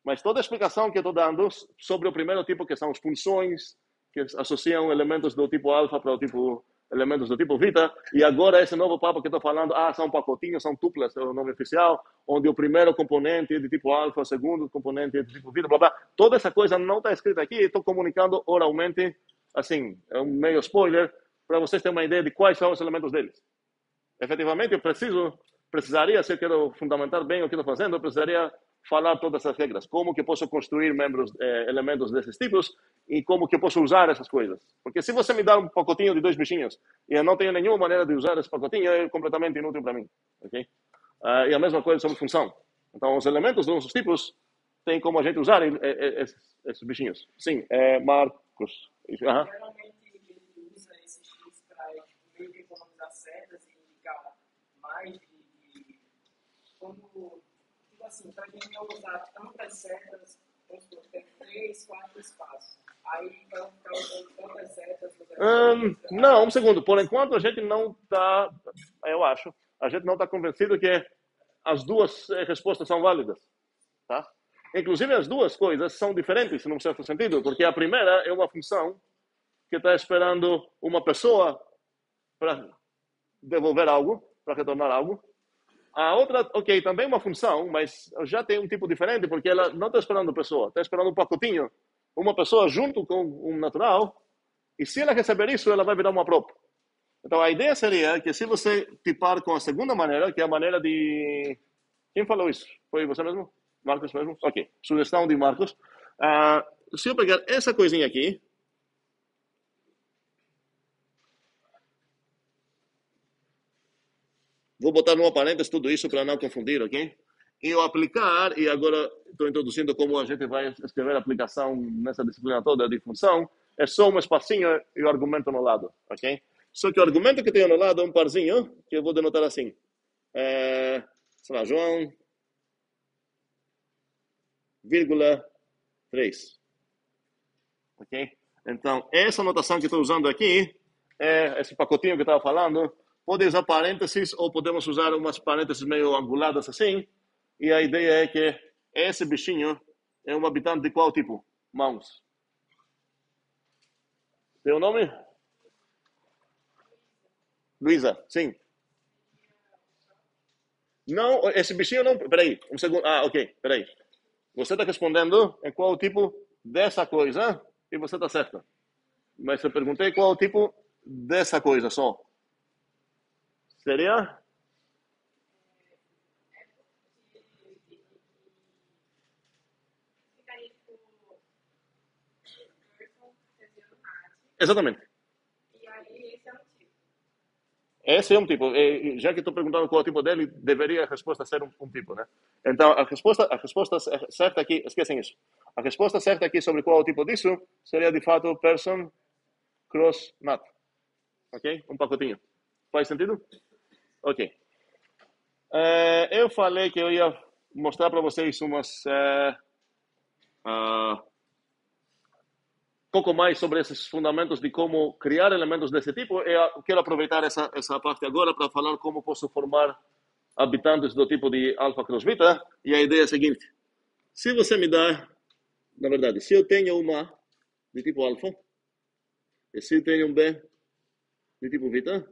Mas toda a explicação que eu estou dando sobre o primeiro tipo, que são as funções, que associam elementos do tipo alfa para o tipo elementos do tipo Vita, e agora esse novo papo que estou falando, são pacotinhos, são tuplas, é o nome oficial, onde o primeiro componente é de tipo alfa, o segundo componente é de tipo Vita, blá, blá. Toda essa coisa não está escrita aqui, estou comunicando oralmente, assim, é um meio spoiler, para vocês terem uma ideia de quais são os elementos deles. Efetivamente, precisaria, se eu quero fundamentar bem o que estou fazendo, eu precisaria falar todas as regras, como que posso construir elementos desses tipos e como que eu posso usar essas coisas. Porque se você me dá um pacotinho de dois bichinhos e eu não tenho nenhuma maneira de usar esse pacotinho, é completamente inútil para mim. Okay? E a mesma coisa sobre função. Então, os elementos dos nossos tipos tem como a gente usar esses bichinhos. Sim, Marcos. Geralmente ele usa esse X para meio que economizar setas e indicar mais de quando, tipo assim, para quem não usar tantas setas, vamos supor, tem 3, 4 espaços. Aí para ficar usando tantas setas. Não, um segundo. Por enquanto a gente não está, eu acho, a gente não está convencido que as duas respostas são válidas, tá? Inclusive as duas coisas são diferentes num certo sentido, porque a primeira é uma função que está esperando uma pessoa para devolver algo, para retornar algo. A outra, ok, também uma função, mas já tem um tipo diferente, porque ela não está esperando pessoa, está esperando um pacotinho, uma pessoa junto com um natural, e se ela receber isso, ela vai virar uma prop. Então a ideia seria que se você tipar com a segunda maneira, que é a maneira de... Quem falou isso? Foi você mesmo? Marcos mesmo? Ok, sugestão de Marcos. Se eu pegar essa coisinha aqui, vou botar numa parênteses tudo isso para não confundir, ok? E eu aplicar, e agora estou introduzindo como a gente vai escrever a aplicação nessa disciplina toda de função, é só um espacinho e o argumento no lado, ok? Só que o argumento que tem no lado é um parzinho, que eu vou denotar assim. Sei lá, João, vírgula 3. Ok? Então, essa notação que estou usando aqui, é esse pacotinho que eu estava falando, pode usar parênteses ou podemos usar umas parênteses meio anguladas assim. E a ideia é que esse bichinho é um habitante de qual tipo? Mãos. Tem o nome? Luísa, sim. Não, esse bichinho não... Peraí, um segundo. Ok, peraí. Você está respondendo em qual tipo dessa coisa e você está certa. Mas eu perguntei qual o tipo dessa coisa só. Seria? Exatamente. E aí esse é um tipo. Esse é um tipo. E já que estou perguntando qual é o tipo dele, deveria a resposta ser um tipo, né? Então, a resposta certa aqui, esquecem isso. A resposta certa aqui sobre qual é o tipo disso seria, de fato, person cross nut. Ok? Um pacotinho. Faz sentido? Ok. Eu falei que eu ia mostrar para vocês umas... pouco mais sobre esses fundamentos de como criar elementos desse tipo. Eu quero aproveitar essa parte agora para falar como posso formar habitantes do tipo de alfa cross beta. E a ideia é a seguinte. Se você me dá, na verdade, se eu tenho um A de tipo alfa, e se eu tenho um B de tipo beta,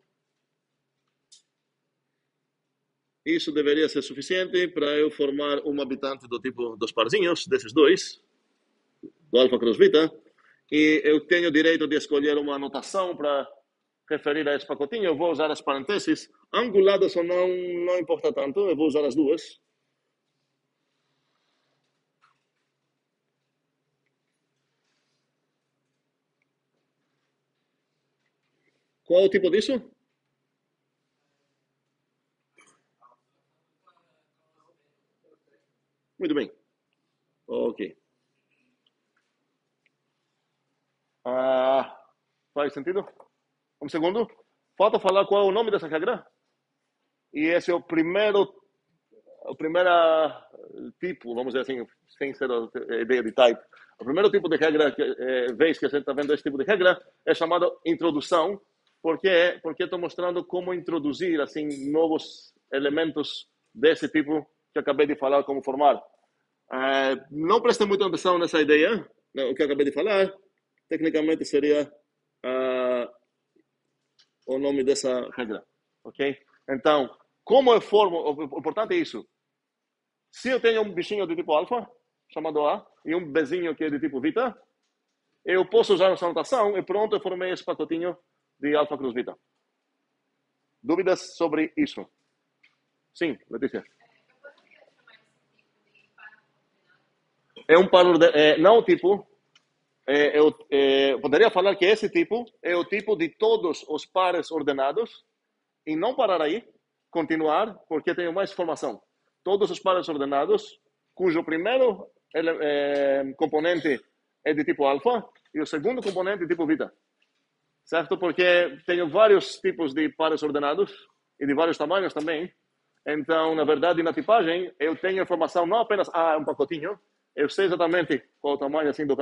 isso deveria ser suficiente para eu formar um habitante do tipo dos parzinhos, desses dois, do alfa cross beta. E eu tenho direito de escolher uma anotação para referir a esse pacotinho, eu vou usar as parênteses. Anguladas ou não, não importa tanto, eu vou usar as duas. Qual é o tipo disso? Muito bem. Ok. Faz sentido? Um segundo. Falta falar qual é o nome dessa regra. E esse é o primeiro tipo, vamos dizer assim, sem ser a ideia de type. O primeiro tipo de regra, vez que a gente está vendo esse tipo de regra, é chamado introdução. Por quê? Porque estou mostrando como introduzir assim novos elementos desse tipo que acabei de falar, como formar. Não prestem muita atenção nessa ideia, o que eu acabei de falar. Tecnicamente seria o nome dessa regra, ok? Então, como eu formo, o importante é isso. Se eu tenho um bichinho de tipo alfa, chamado A, e um Bzinho que é de tipo beta, eu posso usar essa notação e pronto, eu formei esse pacotinho de alfa cruz beta. Dúvidas sobre isso? Sim, Letícia. É um par não tipo. Eu poderia falar que esse tipo é o tipo de todos os pares ordenados e não parar aí, continuar, porque tenho mais informação. Todos os pares ordenados, cujo primeiro componente é de tipo alfa e o segundo componente é de tipo beta. Certo? Porque tenho vários tipos de pares ordenados e de vários tamanhos também. Então, na verdade, na tipagem, eu tenho informação não apenas um pacotinho, eu sei exatamente qual é o tamanho assim, do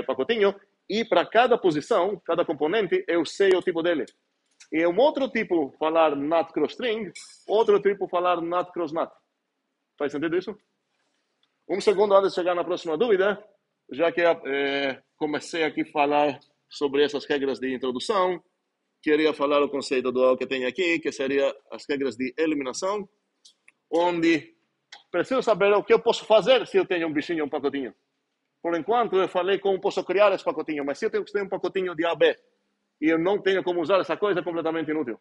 pacotinho, e para cada posição, cada componente, eu sei o tipo dele. E um outro tipo falar nat cross string, outro tipo falar nat cross nat. Faz sentido isso? Um segundo antes de chegar na próxima dúvida, já que comecei aqui a falar sobre essas regras de introdução, queria falar o conceito do que tem aqui, que seria as regras de eliminação, onde preciso saber o que eu posso fazer se eu tenho um bichinho, um pacotinho. Por enquanto, eu falei como posso criar esse pacotinho, mas se eu tenho um pacotinho de AB e eu não tenho como usar essa coisa, é completamente inútil.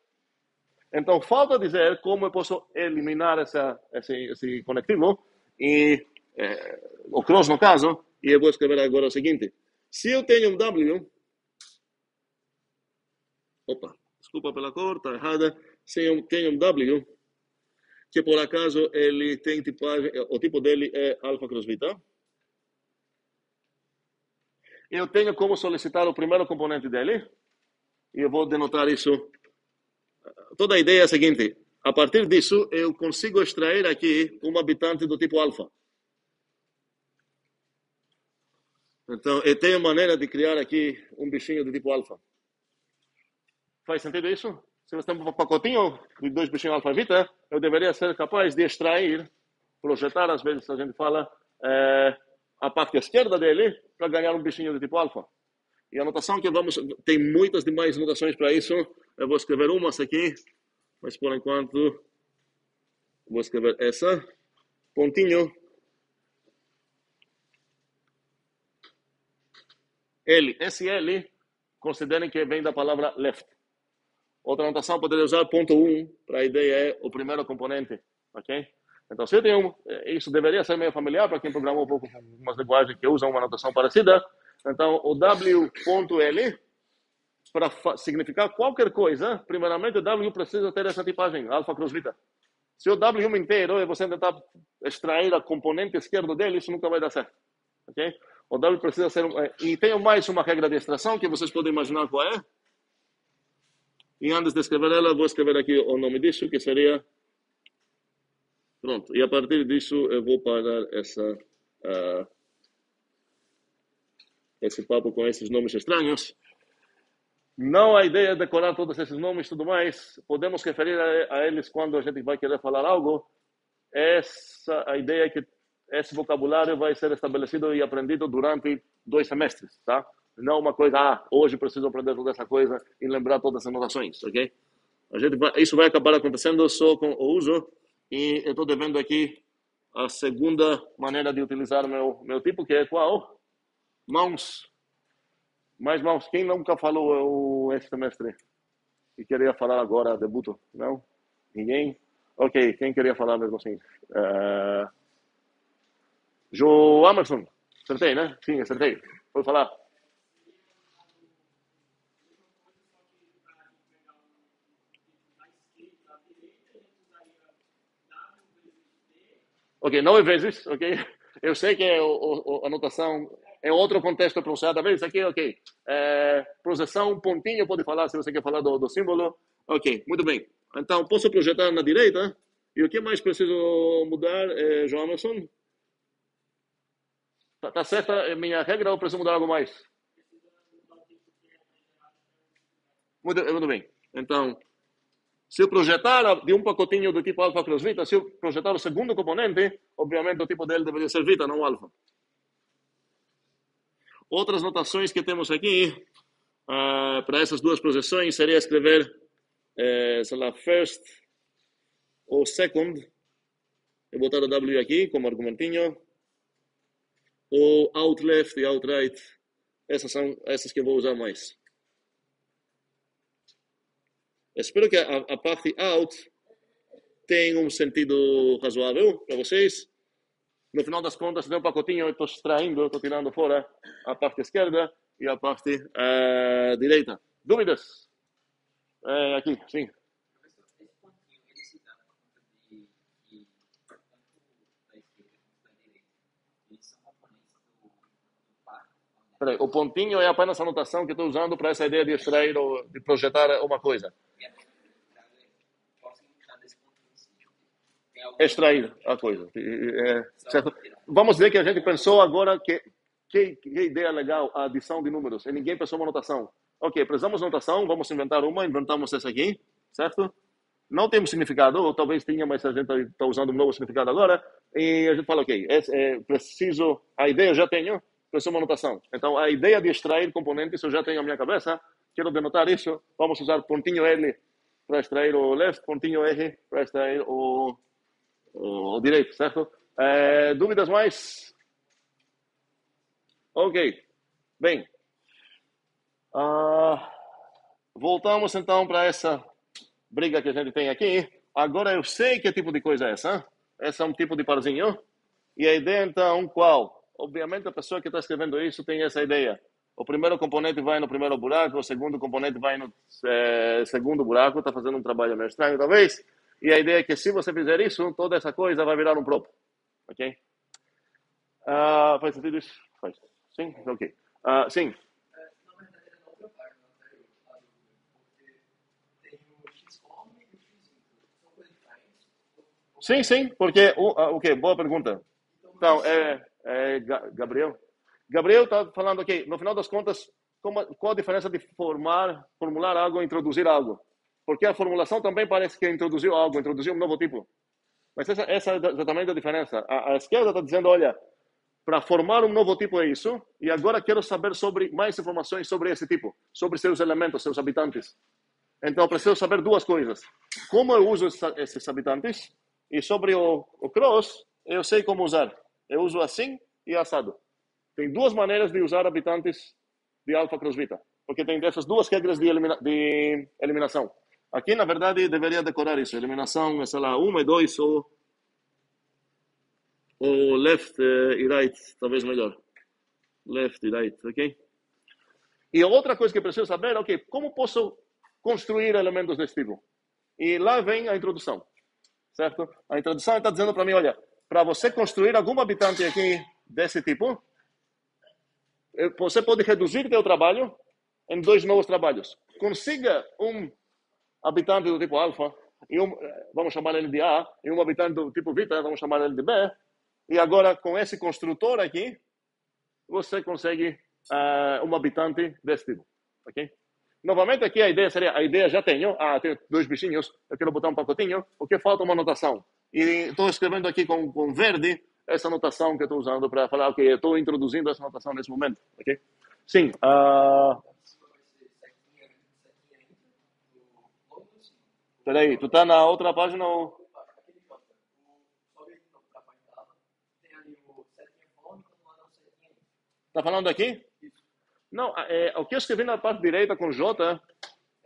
Então, falta dizer como eu posso eliminar esse conectivo, e o cross no caso, e eu vou escrever agora o seguinte. Se eu tenho um W, desculpa pela cor, está errada. Se eu tenho um W, que por acaso ele tem tipagem, o tipo dele é alfa cross beta, eu tenho como solicitar o primeiro componente dele, e eu vou denotar isso. Toda a ideia é a seguinte: a partir disso, eu consigo extrair aqui um habitante do tipo alfa. Então, eu tenho maneira de criar aqui um bichinho do tipo alfa. Faz sentido isso? Se você tem um pacotinho de 2 bichinhos alfa e beta, eu deveria ser capaz de extrair, projetar, às vezes a gente fala, a parte esquerda dele para ganhar um bichinho de tipo alfa. E a notação que tem muitas demais notações para isso. Eu vou escrever umas aqui, mas por enquanto vou escrever essa. Pontinho. L. Esse L, considerem que vem da palavra left. Outra notação poderia usar ponto 1, para a ideia é o primeiro componente, ok? Então, se eu tenho isso deveria ser meio familiar para quem programou um pouco com umas linguagens que usam uma notação parecida. Então, o W.L, para significar qualquer coisa, primeiramente o W precisa ter essa tipagem, alfa cruz beta. Se o W é um inteiro e você tentar extrair a componente esquerdo dele, isso nunca vai dar certo, ok? O W precisa ser e tenho mais uma regra de extração que vocês podem imaginar qual é. E antes de escrever ela, vou escrever aqui o nome disso, que seria... Pronto. E a partir disso, eu vou parar esse papo com esses nomes estranhos. Não a ideia é decorar todos esses nomes e tudo mais. Podemos referir a eles quando a gente vai querer falar algo. A ideia é que esse vocabulário vai ser estabelecido e aprendido durante 2 semestres, tá? Não uma coisa, hoje preciso aprender toda essa coisa e lembrar todas as anotações, ok? Isso vai acabar acontecendo só com o uso, e eu estou devendo aqui a segunda maneira de utilizar meu tipo, que é qual? Mãos. Mais mãos. Quem nunca falou esse semestre? E queria falar agora, debuto? Não? Ninguém? Ok, quem queria falar mesmo assim? Joe Emerson. Acertei, né? Sim, acertei. Pode falar. Ok, 9 vezes, ok? Eu sei que a anotação é outro contexto pronunciado, talvez aqui, ok. Projeção, pontinho, pode falar se você quer falar do símbolo. Ok, muito bem. Então, posso projetar na direita. E o que mais preciso mudar, João Emerson? Tá certa a minha regra ou preciso mudar algo mais? Muito bem. Então, se eu projetar de um pacotinho do tipo alfa cross vita, se eu projetar o segundo componente, obviamente o tipo dele deveria ser vita, não alfa. Outras notações que temos aqui, para essas duas projeções, seria escrever, sei lá, first ou second. Eu vou botar o W aqui como argumentinho. Ou out left e out right. Essas são essas que eu vou usar mais. Espero que a parte out tenha um sentido razoável para vocês. No final das contas, tem um pacotinho, eu estou extraindo, estou tirando fora a parte esquerda e a parte direita. Dúvidas? Aqui, sim. Peraí, o pontinho é apenas a anotação que estou usando para essa ideia de extrair ou de projetar uma coisa. Extrair a coisa. Certo? Vamos dizer que a gente pensou agora que ideia legal, a adição de números. E ninguém pensou uma anotação. Ok, precisamos de anotação, vamos inventar uma, inventamos essa aqui, certo? Não tem um significado, ou talvez tenha, mas a gente está usando um novo significado agora. E a gente fala, ok, preciso, a ideia eu já tenho, preciso de uma anotação. Então, a ideia de extrair componentes eu já tenho na minha cabeça, quero denotar isso, vamos usar pontinho L para extrair o left, pontinho R para extrair o direito, certo? Dúvidas mais? Ok. Bem, voltamos então para essa briga que a gente tem aqui. Agora eu sei que tipo de coisa é essa. Essa é um tipo de parzinho. E a ideia então qual? Obviamente a pessoa que está escrevendo isso tem essa ideia. O primeiro componente vai no primeiro buraco, o segundo componente vai no segundo buraco. Está fazendo um trabalho meio estranho talvez. E a ideia é que se você fizer isso, toda essa coisa vai virar um próprio. Ok? Faz sentido isso? Faz. Sim? Ok. Sim. Na verdade, é na outra página anterior, a dúvida, porque tem o XCOM e o XINFO. São coisas diferentes? Sim, porque ok, boa pergunta. Então, Gabriel. Gabriel está falando aqui, no final das contas, qual a diferença de formular algo e introduzir algo? Porque a formulação também parece que introduziu algo, introduziu um novo tipo. Mas essa é exatamente a diferença. A esquerda está dizendo, olha, para formar um novo tipo é isso, e agora quero saber mais informações sobre esse tipo, sobre seus elementos, seus habitantes. Então, eu preciso saber duas coisas. Como eu uso esses habitantes, e sobre o cross, eu sei como usar. Eu uso assim e assado. Tem duas maneiras de usar habitantes de alfa cross vita, porque tem essas duas regras de eliminação. Aqui, na verdade, deveria decorar isso. Eliminação, sei lá, 1 e 2, ou left e right, talvez melhor. Left e right, ok? E outra coisa que preciso saber, ok, como posso construir elementos desse tipo? E lá vem a introdução, certo? A introdução está dizendo para mim, olha, para você construir algum habitante aqui desse tipo, você pode reduzir seu trabalho em 2 novos trabalhos. Consiga um habitante do tipo alfa, vamos chamar ele de A, e um habitante do tipo vita, vamos chamar ele de B, e agora com esse construtor aqui, você consegue um habitante desse tipo, ok? Novamente aqui a ideia seria, já tenho 2 bichinhos, eu quero botar um pacotinho, o que falta é uma anotação. E estou escrevendo aqui com verde essa anotação que estou usando para falar, ok, eu estou introduzindo essa anotação nesse momento, ok? Sim. Peraí, tu está na outra página ou... Está falando aqui? Não, o que eu escrevi na parte direita com J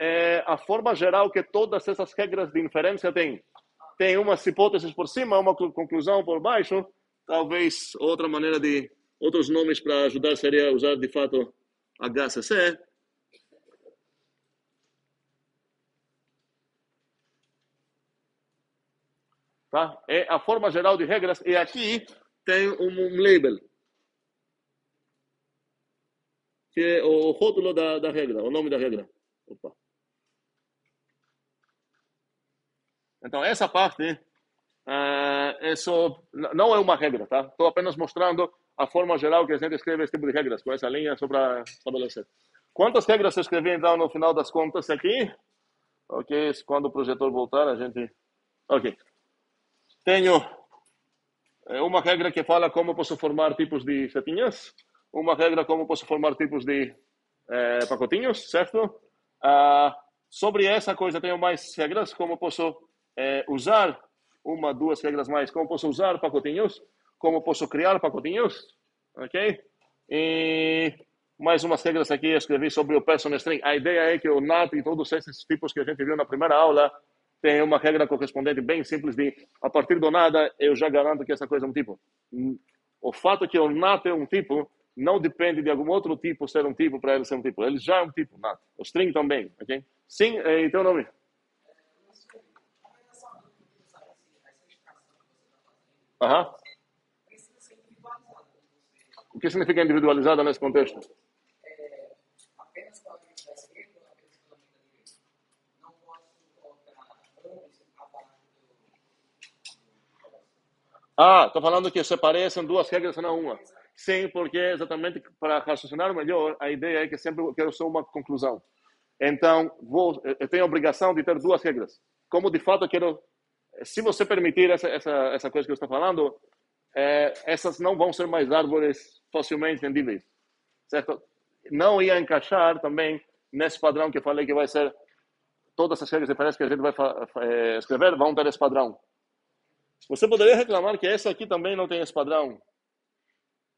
é a forma geral que todas essas regras de inferência têm. Tem umas hipóteses por cima, uma conclusão por baixo. Talvez outra maneira de... Outros nomes para ajudar seria usar, de fato, HCC. Tá? É a forma geral de regras. E aqui tem um label, que é o rótulo da regra, o nome da regra. Opa. Então, essa parte não é uma regra, tá? Estou apenas mostrando a forma geral que a gente escreve esse tipo de regras, com essa linha só para estabelecer. Quantas regras eu escrevi, então, no final das contas aqui? Ok, quando o projetor voltar, a gente... Ok. Tenho uma regra que fala como posso formar tipos de setinhas, uma regra como posso formar tipos de pacotinhos, certo? Sobre essa coisa tenho mais regras, como posso usar duas regras mais, como posso usar pacotinhos, como posso criar pacotinhos, ok? E mais umas regras aqui eu escrevi sobre o person string. A ideia é que o NAT e todos esses tipos que a gente viu na primeira aula tem uma regra correspondente bem simples de, a partir do nada, eu já garanto que essa coisa é um tipo. O fato que o NAT é um tipo não depende de algum outro tipo ser um tipo para ele ser um tipo. Ele já é um tipo, NAT. O string também, ok? Sim, e teu nome? Aham. O que significa individualizada nesse contexto? Estou falando que eu separei essas duas regras e não uma. Sim, porque exatamente para raciocinar melhor, a ideia é que sempre eu quero só uma conclusão. Então, eu tenho a obrigação de ter duas regras. Como de fato eu quero, se você permitir essa coisa que eu estou falando, essas não vão ser mais árvores facilmente entendíveis, certo? Não ia encaixar também nesse padrão que eu falei que vai ser todas as regras diferentes que a gente vai escrever vão ter esse padrão. Você poderia reclamar que essa aqui também não tem esse padrão,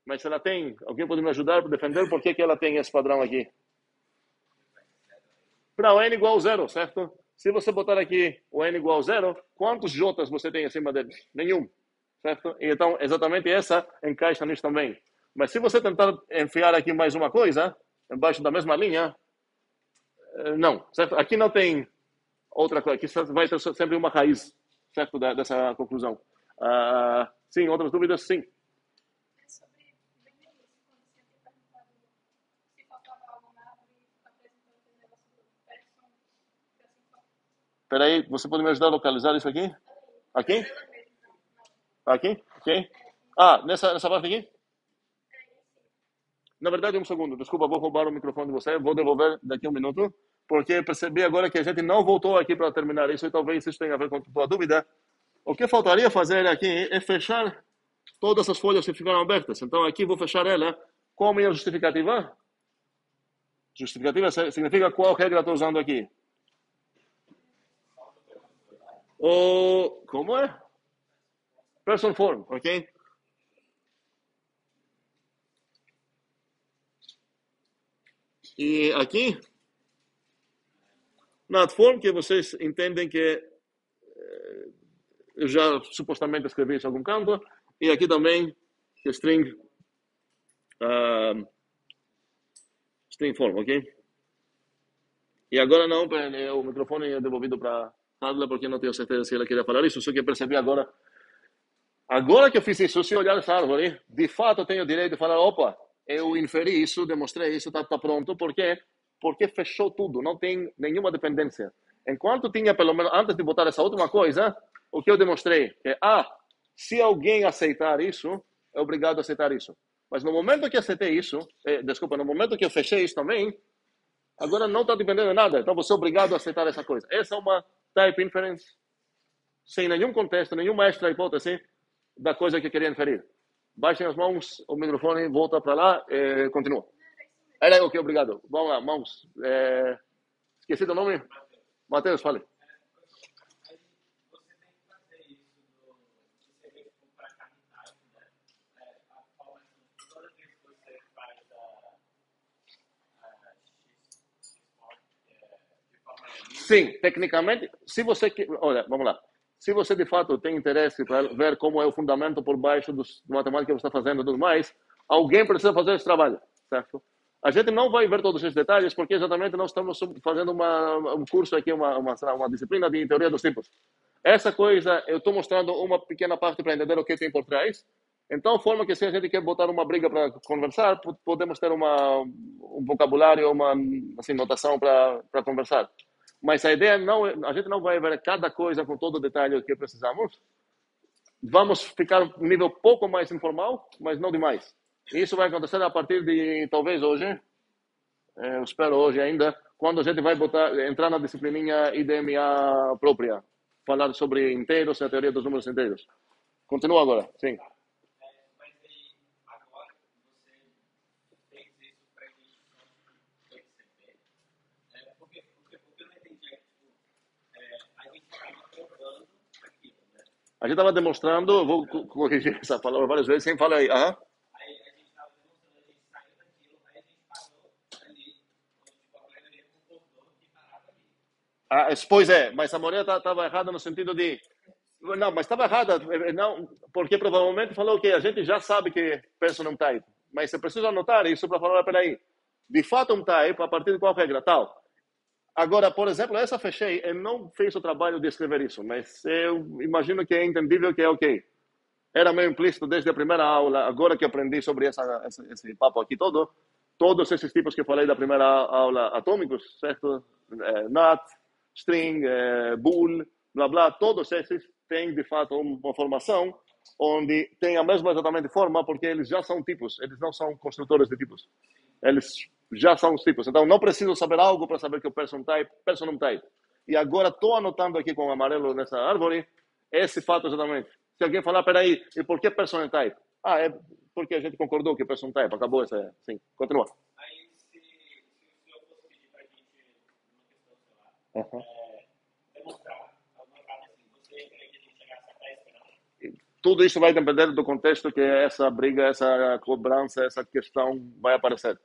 mas ela tem. Alguém pode me ajudar a defender por que ela tem esse padrão aqui? Para o n igual a zero, certo? Se você botar aqui o n igual a zero, quantos J's você tem acima dele? Nenhum, certo? E então, exatamente essa encaixa nisso também. Mas se você tentar enfiar aqui mais uma coisa, embaixo da mesma linha, não, certo? Aqui não tem outra coisa, aqui vai ter sempre uma raiz, certo, dessa conclusão. Sim, outras dúvidas? Sim. Espera aí, você pode me ajudar a localizar isso aqui? Aqui? Aqui? Ok. Nessa parte aqui? Na verdade, um segundo, desculpa, vou roubar o microfone de você, vou devolver daqui a um minuto, porque percebi agora que a gente não voltou aqui para terminar isso, e talvez isso tenha a ver com a tua dúvida. O que faltaria fazer aqui é fechar todas as folhas que ficaram abertas. Então, aqui vou fechar ela com a minha justificativa. Justificativa significa qual regra estou usando aqui. Como é? Person form, ok? E aqui, na form que vocês entendem que eu já supostamente escrevi isso em algum canto, e aqui também string string form, ok? E agora não, o microfone é devolvido para Carla, porque não tenho certeza se ela queria falar isso, só que eu percebi agora que eu fiz isso, se olhar essa árvore, de fato eu tenho o direito de falar, opa, eu inferi isso, demonstrei isso, tá pronto, por quê? Porque fechou tudo, não tem nenhuma dependência. Enquanto tinha, pelo menos, antes de botar essa última coisa, o que eu demonstrei é, se alguém aceitar isso, é obrigado a aceitar isso. Mas no momento que aceitei isso, no momento que eu fechei isso também, agora não está dependendo de nada, então você é obrigado a aceitar essa coisa. Essa é uma type inference, sem nenhum contexto, nenhuma extra hipótese da coisa que eu queria inferir. Baixem as mãos, o microfone volta para lá, continua. Era ok, obrigado. Vamos lá, mãos. Esqueci do nome? Matheus, fale. Sim, tecnicamente, se você olha, vamos lá. Se você de fato tem interesse para ver como é o fundamento por baixo do matemática que você está fazendo e tudo mais, alguém precisa fazer esse trabalho, certo? A gente não vai ver todos esses detalhes porque exatamente nós estamos fazendo um curso aqui, uma disciplina de teoria dos tipos. Essa coisa, eu estou mostrando uma pequena parte para entender o que tem por trás. Então, forma que se a gente quer botar uma briga para conversar, podemos ter um vocabulário, uma assim, notação para conversar. Mas a ideia não, a gente não vai ver cada coisa com todo o detalhe que precisamos. Vamos ficar um nível pouco mais informal, mas não demais. Isso vai acontecer a partir de talvez hoje, eu espero hoje ainda, quando a gente vai entrar na disciplininha IDMA própria, falar sobre inteiros e a teoria dos números inteiros. Continua agora, sim. Mas aí, agora você fez isso para a gente perceber. O que eu não entendi é que a gente estava provando aquilo, né? A gente estava demonstrando, eu vou corrigir essa palavra várias vezes, sem falar aí. Aham. Aí a gente estava demonstrando, a gente saiu daquilo, aí a gente parou ali, onde tipo, a maioria concordou que parava ali. Pois é, mas a Moreira estava errada no sentido de... Não, mas estava errada, não, porque provavelmente falou que a gente já sabe que pensa num type, mas você precisa anotar isso para falar, peraí, de fato um type, a partir de qual regra, tal. Agora, por exemplo, essa fechei, eu não fiz o trabalho de escrever isso, mas eu imagino que é entendível que é ok. Era meio implícito desde a primeira aula, agora que aprendi sobre esse papo aqui todo, todos esses tipos que eu falei da primeira aula atômicos, certo? NUT, string, bool, blá blá, todos esses têm de fato uma formação onde tem a mesma exatamente forma, porque eles já são tipos, eles não são construtores de tipos. Eles já são os tipos. Então não preciso saber algo para saber que o person type, personum type. E agora estou anotando aqui com o amarelo nessa árvore esse fato exatamente. Se alguém falar, peraí, e por que personum type? É porque a gente concordou que person type. Acabou essa. Sim, continua. Aí, se o senhor fosse pedir para a gente, numa questão, sei lá, demonstrar alguma coisa assim, você queria que a gente chegasse até esse final? Tudo isso vai depender do contexto que essa briga, essa cobrança, essa questão vai aparecer.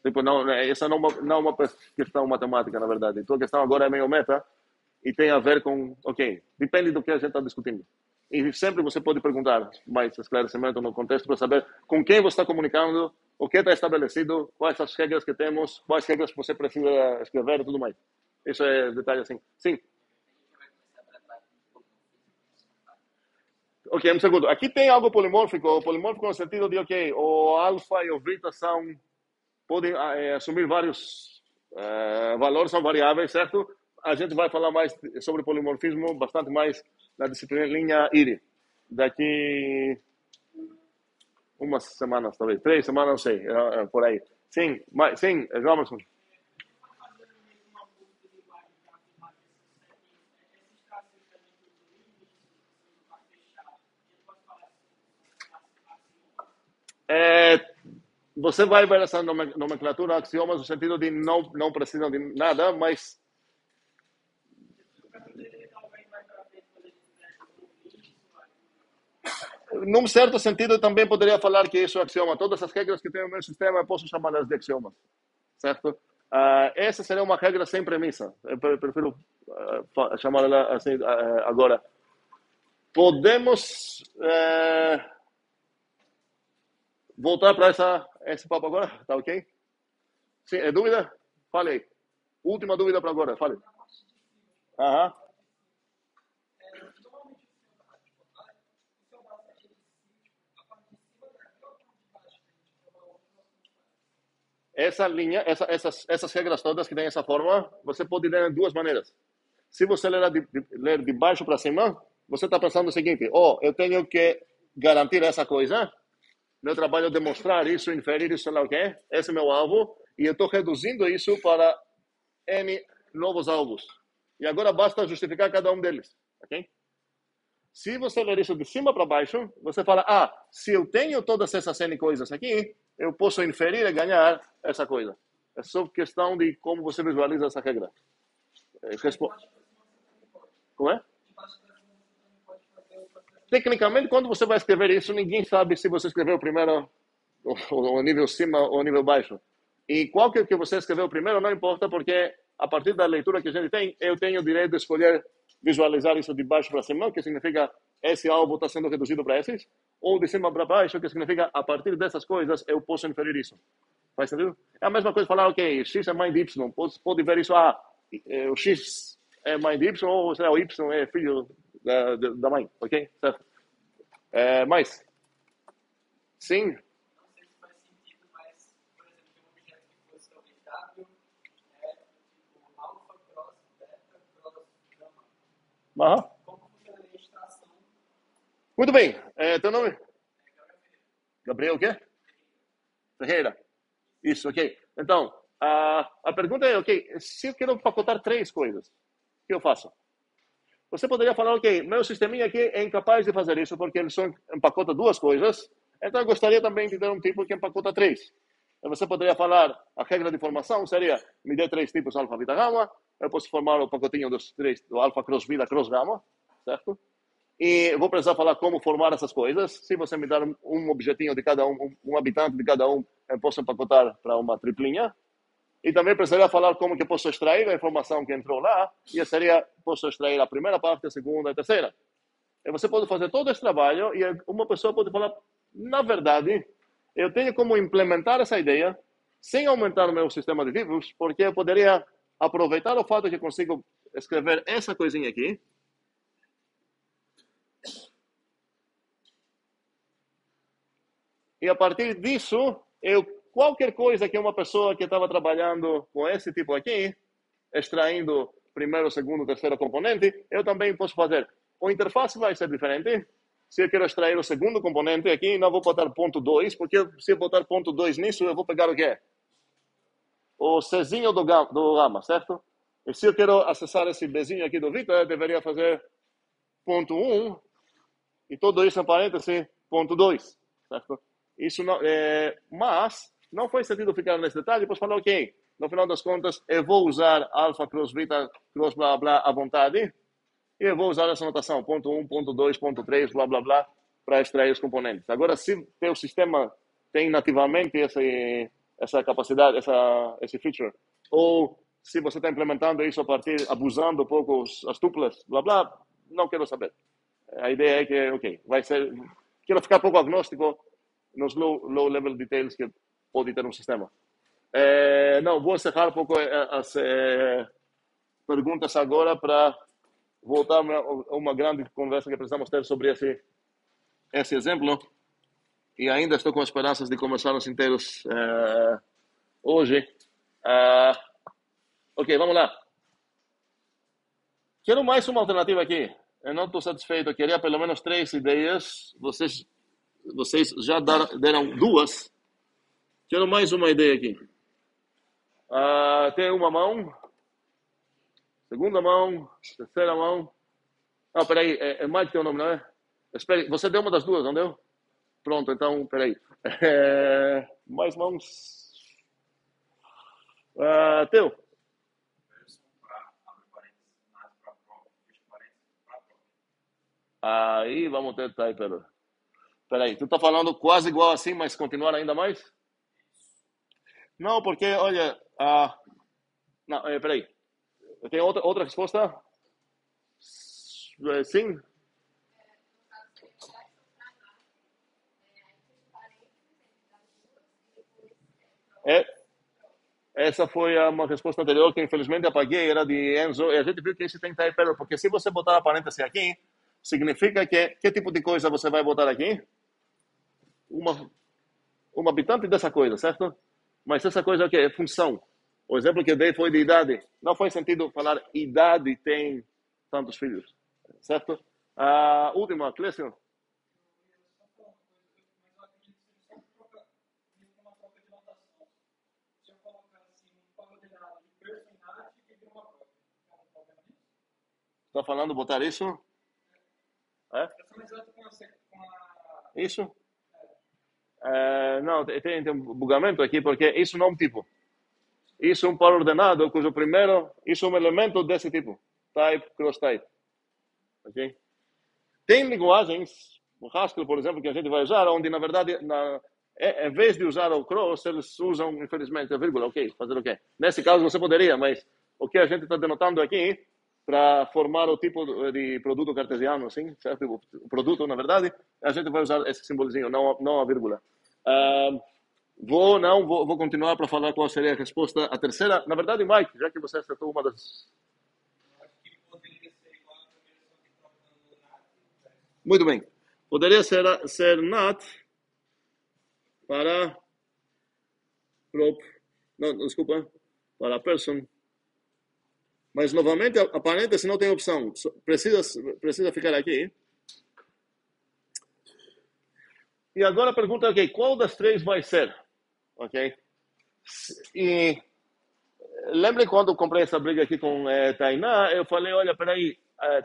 Tipo, não, essa não é uma questão matemática, na verdade. Então a questão agora é meio meta e tem a ver com, ok, depende do que a gente está discutindo. E sempre você pode perguntar mais esclarecimento no contexto para saber com quem você está comunicando, o que está estabelecido, quais as regras que temos, quais regras que você precisa escrever e tudo mais. Isso é detalhe assim. Sim. Ok, um segundo. Aqui tem algo polimórfico. Polimórfico no sentido de, ok, o alfa e o beta podem assumir vários valores, são variáveis, certo? A gente vai falar mais sobre polimorfismo, bastante mais na disciplina IRI. Daqui umas semanas, talvez. 3 semanas, não sei. Por aí. Sim, sim, Jomerson. Você vai ver essa nomenclatura, axiomas, no sentido de não precisam de nada, mas... Num certo sentido, também poderia falar que isso é axioma. Todas as regras que tem no meu sistema, eu posso chamá-las de axiomas, certo? Essa seria uma regra sem premissa. Eu prefiro chamá-la assim agora. Podemos voltar para esse papo agora? Tá ok? Sim, é dúvida? Fale. Última dúvida para agora, fale. Aham. Essa linha, essas regras todas que têm essa forma, você pode ler de duas maneiras. Se você ler de baixo para cima, você está pensando o seguinte: eu tenho que garantir essa coisa, meu trabalho é demonstrar isso, inferir isso, sei lá o quê, esse é meu alvo, e eu estou reduzindo isso para N novos alvos. E agora basta justificar cada um deles, ok? Se você ler isso de cima para baixo, você fala, se eu tenho todas essas N coisas aqui, eu posso inferir e ganhar essa coisa. É só questão de como você visualiza essa regra. Como é? Tecnicamente, quando você vai escrever isso, ninguém sabe se você escreveu primeiro o nível cima ou o nível baixo. E qual que você escreveu primeiro não importa, porque a partir da leitura que a gente tem, eu tenho o direito de escolher visualizar isso de baixo para cima, que significa esse alvo está sendo reduzido para esses, ou de cima para baixo, que significa a partir dessas coisas eu posso inferir isso. Faz sentido? É a mesma coisa falar, ok, x é mãe de y, pode ver isso, o x é mãe de y, ou será o y é filho da mãe, ok? Certo? Mas, sim, Não sei se faz sentido, mas, por exemplo, um objeto que fosse talvez W é tipo alfa, cross, beta, cross, gama. aham. Como funcionaria a extração? Muito bem, teu nome? Gabriel o quê? Ferreira. Isso, ok. Então, a pergunta é, ok, se eu quero empacotar 3 coisas, o que eu faço? Você poderia falar, ok, meu sisteminha aqui é incapaz de fazer isso porque ele só empacota 2 coisas, então eu gostaria também de ter um tipo que empacota 3. Então você poderia falar, a regra de formação seria, me dê 3 tipos alfa, beta, gama, eu posso formar o pacotinho do alfa, cross, beta, cross, gama, certo? E eu vou precisar falar como formar essas coisas. Se você me dar um objetinho de cada um habitante de cada um, eu posso empacotar para uma triplinha. E também precisaria falar como que eu posso extrair a informação que entrou lá. E seria, posso extrair a primeira parte, a segunda e a terceira. E você pode fazer todo esse trabalho e uma pessoa pode falar, na verdade, eu tenho como implementar essa ideia sem aumentar o meu sistema de vivos, porque eu poderia aproveitar o fato de que eu consigo escrever essa coisinha aqui. E a partir disso, qualquer coisa que uma pessoa que estava trabalhando com esse tipo aqui, extraindo primeiro, segundo, terceiro componente, eu também posso fazer. A interface vai ser diferente. Se eu quero extrair o segundo componente aqui, não vou botar ponto 2, porque se eu botar ponto 2 nisso, eu vou pegar o quê? O Czinho do gama, certo? E se eu quero acessar esse Bzinho aqui do Vitor, eu deveria fazer ponto 1, e tudo isso em parênteses, ponto 2, certo? Isso não, mas não faz sentido ficar nesse detalhe, posso falar, ok, no final das contas, eu vou usar alfa, cross, beta, cross, blá, blá, à vontade, e eu vou usar essa notação, ponto 1, ponto 2, ponto 3, blá, blá, blá, para extrair os componentes. Agora, se teu sistema tem nativamente essa capacidade, esse feature, ou se você está implementando isso a partir, abusando um pouco as tuplas, blá, blá, não quero saber. A ideia é que, ok, quero ficar um pouco agnóstico nos low-level details que pode ter um sistema. Não, vou encerrar um pouco as perguntas agora para voltar a uma grande conversa que precisamos ter sobre esse exemplo. E ainda estou com esperanças de começar os inteiros hoje. Ok, vamos lá. Quero mais uma alternativa aqui. Eu não estou satisfeito. Eu queria pelo menos 3 ideias. Vocês já deram 2. Quero mais uma ideia aqui. Tem uma mão, segunda mão, terceira mão. Não, peraí, é Mike teu nome, não é? Espere, você deu uma das 2, não deu? Pronto, então, peraí. Mais mãos. Teu. Aí vamos ter type. Peraí, tu tá falando quase igual assim, mas continuar ainda mais? Não, porque, olha, não, peraí. Eu tenho outra resposta? Sim? Essa foi uma resposta anterior que infelizmente apaguei, era de Enzo, e a gente viu que esse tem type error, porque se você botar a parêntese aqui, significa que tipo de coisa você vai botar aqui? Uma habitante dessa coisa, certo? Mas essa coisa é o quê? É função. O exemplo que eu dei foi de idade. Não faz sentido falar idade tem tantos filhos, certo? A última, Clécio. Está falando botar isso? Isso? Não, tem um bugamento aqui, porque isso não é um tipo. Isso é um par ordenado, cujo primeiro, isso é um elemento desse tipo. Type, cross type. Ok? Tem linguagens, o Haskell, por exemplo, que a gente vai usar, onde, na verdade, em vez de usar o cross, eles usam, infelizmente, a vírgula. Ok, fazer o quê? Nesse caso, você poderia, mas o que a gente está denotando aqui para formar o tipo de produto cartesiano, assim, certo? O produto, na verdade, a gente vai usar esse simbolozinho, não a vírgula. Vou continuar para falar qual seria a resposta. A terceira, na verdade, Mike, já que você acertou uma das... Acho que poderia ser igual a primeira, só que trocando nada. Muito bem. Poderia ser not para prop, não, desculpa, para person. Mas, novamente, a parêntese não tem opção. Precisa ficar aqui. E agora a pergunta é, ok, qual das três vai ser? Ok? E lembre quando eu comprei essa briga aqui com Tainá, eu falei, olha, peraí,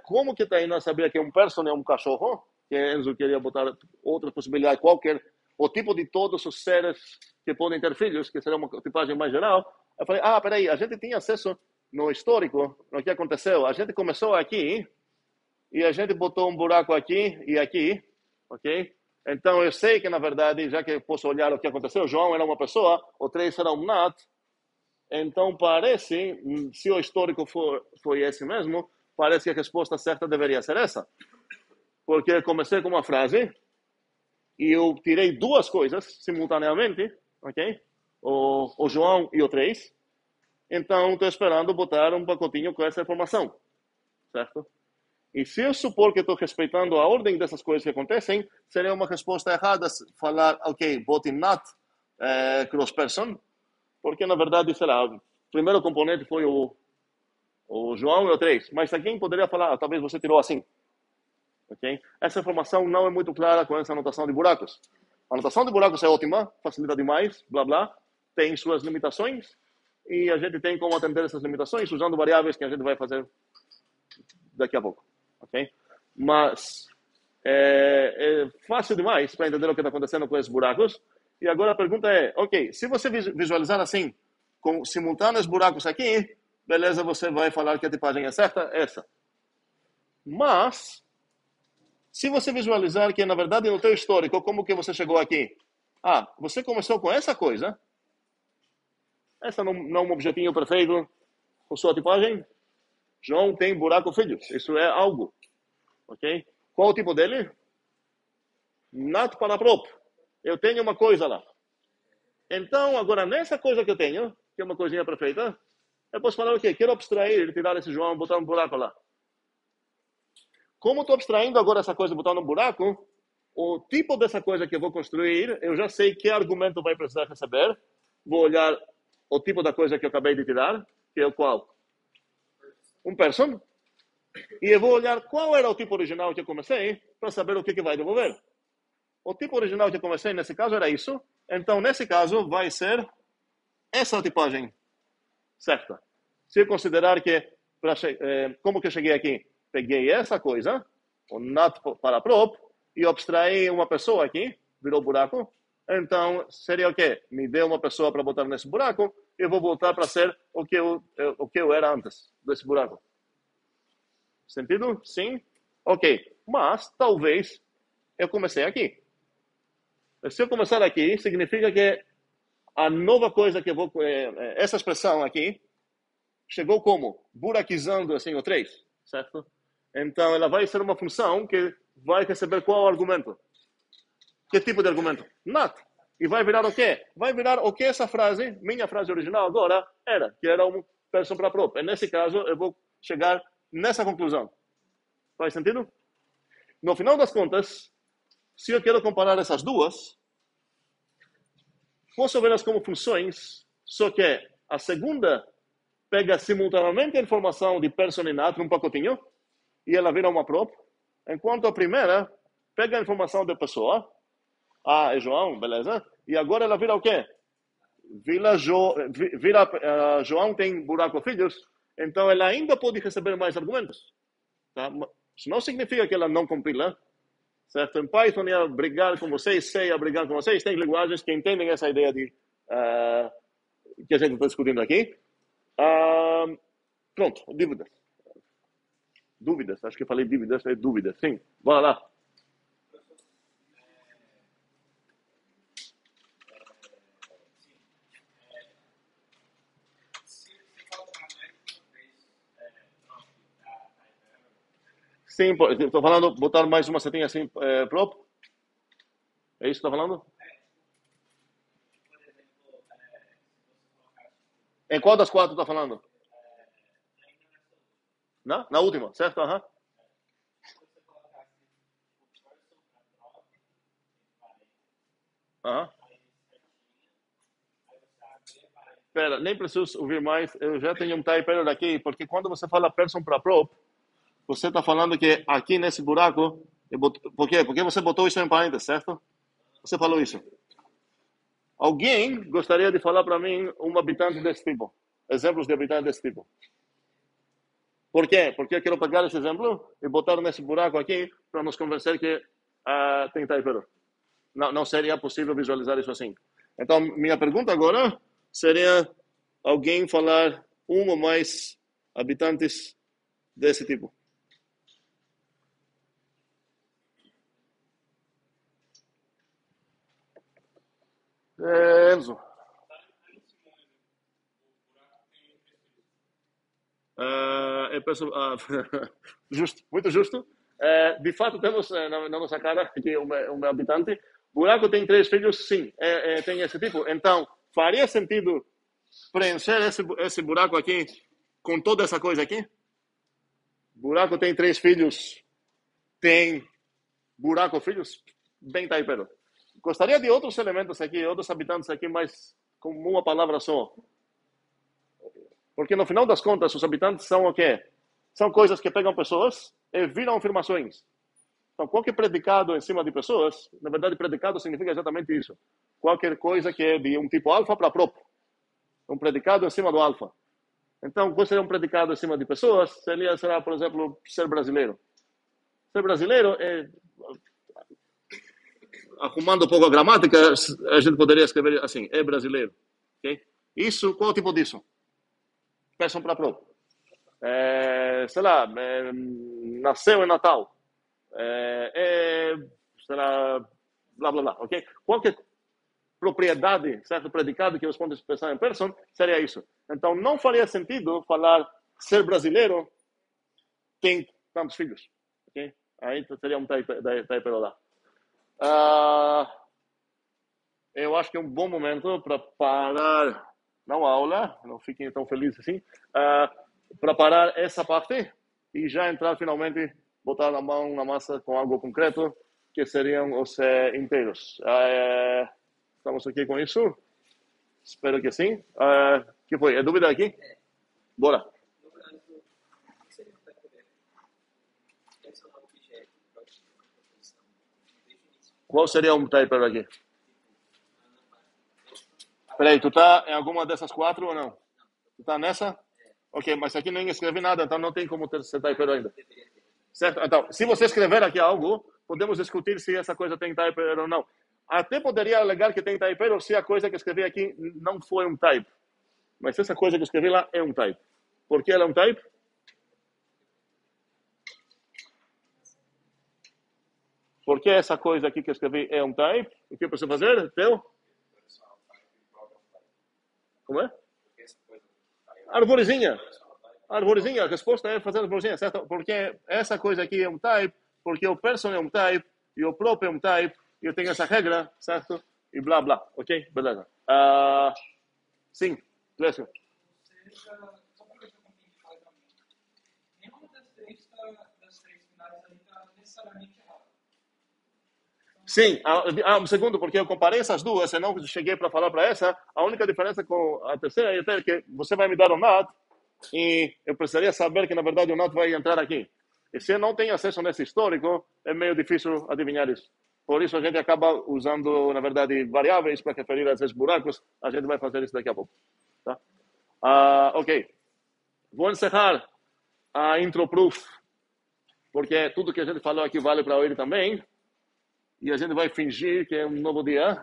como que Tainá sabia que um person é um cachorro? Que Enzo queria botar outra possibilidade, qualquer, o tipo de todos os seres que podem ter filhos, que seria uma tipagem mais geral. Eu falei, peraí, a gente tinha acesso no histórico, no que aconteceu. A gente começou aqui, e a gente botou um buraco aqui e aqui, ok? Então eu sei que, na verdade, já que eu posso olhar o que aconteceu, João era uma pessoa, o 3 era um not. Então parece, se o histórico foi esse mesmo, parece que a resposta certa deveria ser essa. Porque eu comecei com uma frase e eu tirei duas coisas simultaneamente, ok? O João e o 3. Então estou esperando botar um pacotinho com essa informação, certo? E se eu supor que estou respeitando a ordem dessas coisas que acontecem, seria uma resposta errada falar, ok, bote not cross person, porque na verdade, sei lá, o primeiro componente foi o João e o 3, mas alguém poderia falar, talvez você tirou assim. Okay? Essa informação não é muito clara com essa anotação de buracos. A anotação de buracos é ótima, facilita demais, blá blá, tem suas limitações, e a gente tem como atender essas limitações usando variáveis que a gente vai fazer daqui a pouco. Okay? Mas é fácil demais para entender o que está acontecendo com esses buracos. E agora a pergunta é, ok, se você visualizar assim, com simultâneos buracos aqui, beleza, você vai falar que a tipagem é certa, essa. Mas, se você visualizar que, na verdade, no teu histórico, como que você chegou aqui? Você começou com essa coisa. Essa não é um objetinho perfeito com sua tipagem. João tem buraco filhos. Isso é algo. Ok? Qual o tipo dele? Not para prop. Eu tenho uma coisa lá. Então, agora, nessa coisa que eu tenho, que é uma coisinha perfeita, eu posso falar o quê? Quero abstrair, tirar esse João, botar um buraco lá. Como estou abstraindo agora essa coisa, botando um buraco, o tipo dessa coisa que eu vou construir, eu já sei que argumento vai precisar receber. Vou olhar o tipo da coisa que eu acabei de tirar, que é o qual? Um person. E eu vou olhar qual era o tipo original que eu comecei, para saber o que vai devolver. O tipo original que eu comecei, nesse caso, era isso. Então, nesse caso, vai ser essa tipagem certa. Se eu considerar que, como que eu cheguei aqui? Peguei essa coisa, o not para prop, e abstraí uma pessoa aqui, virou buraco. Então, seria o quê? Me deu uma pessoa para botar nesse buraco, eu vou voltar para ser o que eu era antes desse buraco. Sentido? Sim? Ok. Mas, talvez, eu comecei aqui. Se eu começar aqui, significa que a nova coisa que eu vou... essa expressão aqui chegou como? Buraquizando assim o 3, certo? Então, ela vai ser uma função que vai receber qual argumento? Que tipo de argumento? Not. E vai virar o quê? Vai virar o que essa frase, minha frase original agora, era, que era um person para prop. E nesse caso, eu vou chegar nessa conclusão. Faz sentido? No final das contas, se eu quero comparar essas duas, posso vê-las como funções, só que a segunda pega simultaneamente a informação de person e not num pacotinho, e ela vira uma prop, enquanto a primeira pega a informação de pessoa, é João, beleza? E agora ela vira o quê? João tem buraco filhos, então ela ainda pode receber mais argumentos. Tá? Isso não significa que ela não compila, certo? Em Python ia brigar com vocês, C ia brigar com vocês, tem linguagens que entendem essa ideia de que a gente está discutindo aqui. Pronto, dúvidas, acho que falei dívidas, é dúvidas, sim, bora lá. Se faltar mais uma Sim, estou falando, botar mais uma setinha assim, prop. É isso que está falando? Por exemplo, se você colocar Em qual das quatro está falando? ainda nessa última, Na última, certo? Aham. se você colocasse o person a drop, Aham. aí certinha, aí você abre e vai. Espera, nem preciso ouvir mais. Eu já tenho um type aqui, porque quando você fala person para prop, você está falando que aqui nesse buraco, por quê? Porque você botou isso em parênteses, certo? Você falou isso. Alguém gostaria de falar para mim um habitante desse tipo? Exemplos de habitantes desse tipo. Por quê? Porque eu quero pegar esse exemplo e botar nesse buraco aqui para nos convencer que tem type. Não seria possível visualizar isso assim. Então, minha pergunta agora seria alguém falar um ou mais habitantes desse tipo. Enzo. Eu penso, justo, muito justo. De fato, temos na nossa cara aqui um habitante. Buraco tem 3 filhos, sim, tem esse tipo. Então, faria sentido preencher esse buraco aqui com toda essa coisa aqui? Buraco tem 3 filhos, tem buraco filhos, bem taipero. Gostaria de outros elementos aqui, outros habitantes aqui, mas com uma palavra só. Porque no final das contas, os habitantes são o quê? São coisas que pegam pessoas e viram afirmações. Então, qualquer predicado em cima de pessoas, na verdade, predicado significa exatamente isso. Qualquer coisa que é de um tipo alfa para próprio. Um predicado em cima do alfa. Então, qual seria um predicado em cima de pessoas? Será, por exemplo, ser brasileiro. Ser brasileiro é... Arrumando um pouco a gramática, a gente poderia escrever assim, é brasileiro. Okay? Isso, qual é o tipo disso? Peçam para próprio. Sei lá, nasceu em Natal. Sei lá, blá, blá, blá, ok? Qualquer propriedade, certo? Predicado que responde a expressão em person, seria isso. Então, não faria sentido falar ser brasileiro tem tantos filhos, ok? Aí seria um type lá. Eu acho que é um bom momento para parar, não a aula, não fiquem tão felizes assim, para parar essa parte e já entrar finalmente, botar a mão na massa com algo concreto, que seriam os inteiros. Estamos aqui com isso? Espero que sim. Que foi? É dúvida aqui? Bora. No caso, o que seria um type better? Adicionar um objeto para uma proposição desde o início. Qual seria um typer aqui? Peraí, tu tá em alguma dessas 4 ou não? Tu tá nessa? Ok, mas aqui nem escrevi nada, então não tem como ser typer ainda. Certo? Então, se você escrever aqui algo, podemos discutir se essa coisa tem typer ou não. Até poderia alegar que tem typer se a coisa que escrevi aqui não foi um type. Mas essa coisa que escrevi lá é um type. Por que ela é um type? Por que essa coisa aqui que escrevi é um type? O que eu preciso fazer? Teu? Como é? Arvorezinha. Arvorezinha. A resposta é fazer arvorezinha, certo? Porque essa coisa aqui é um type, porque o person é um type, e o prop é um type, e eu tenho essa regra, certo? E blá, blá. Ok? Beleza. Sim, Clécio. Só para ver se eu entendi corretamente. Nenhuma das três finais aí está necessariamente errada. Sim, um segundo, porque eu comparei essas duas, eu não cheguei para falar para essa. A única diferença com a terceira é que você vai me dar um NAT e eu precisaria saber que, na verdade, o NAT vai entrar aqui. E se eu não tenho acesso nesse histórico, é meio difícil adivinhar isso. Por isso, a gente acaba usando, na verdade, variáveis para referir a esses buracos. A gente vai fazer isso daqui a pouco. Tá? Ok. Vou encerrar a intro proof, porque tudo que a gente falou aqui vale para ele também. E a gente vai fingir que é um novo dia.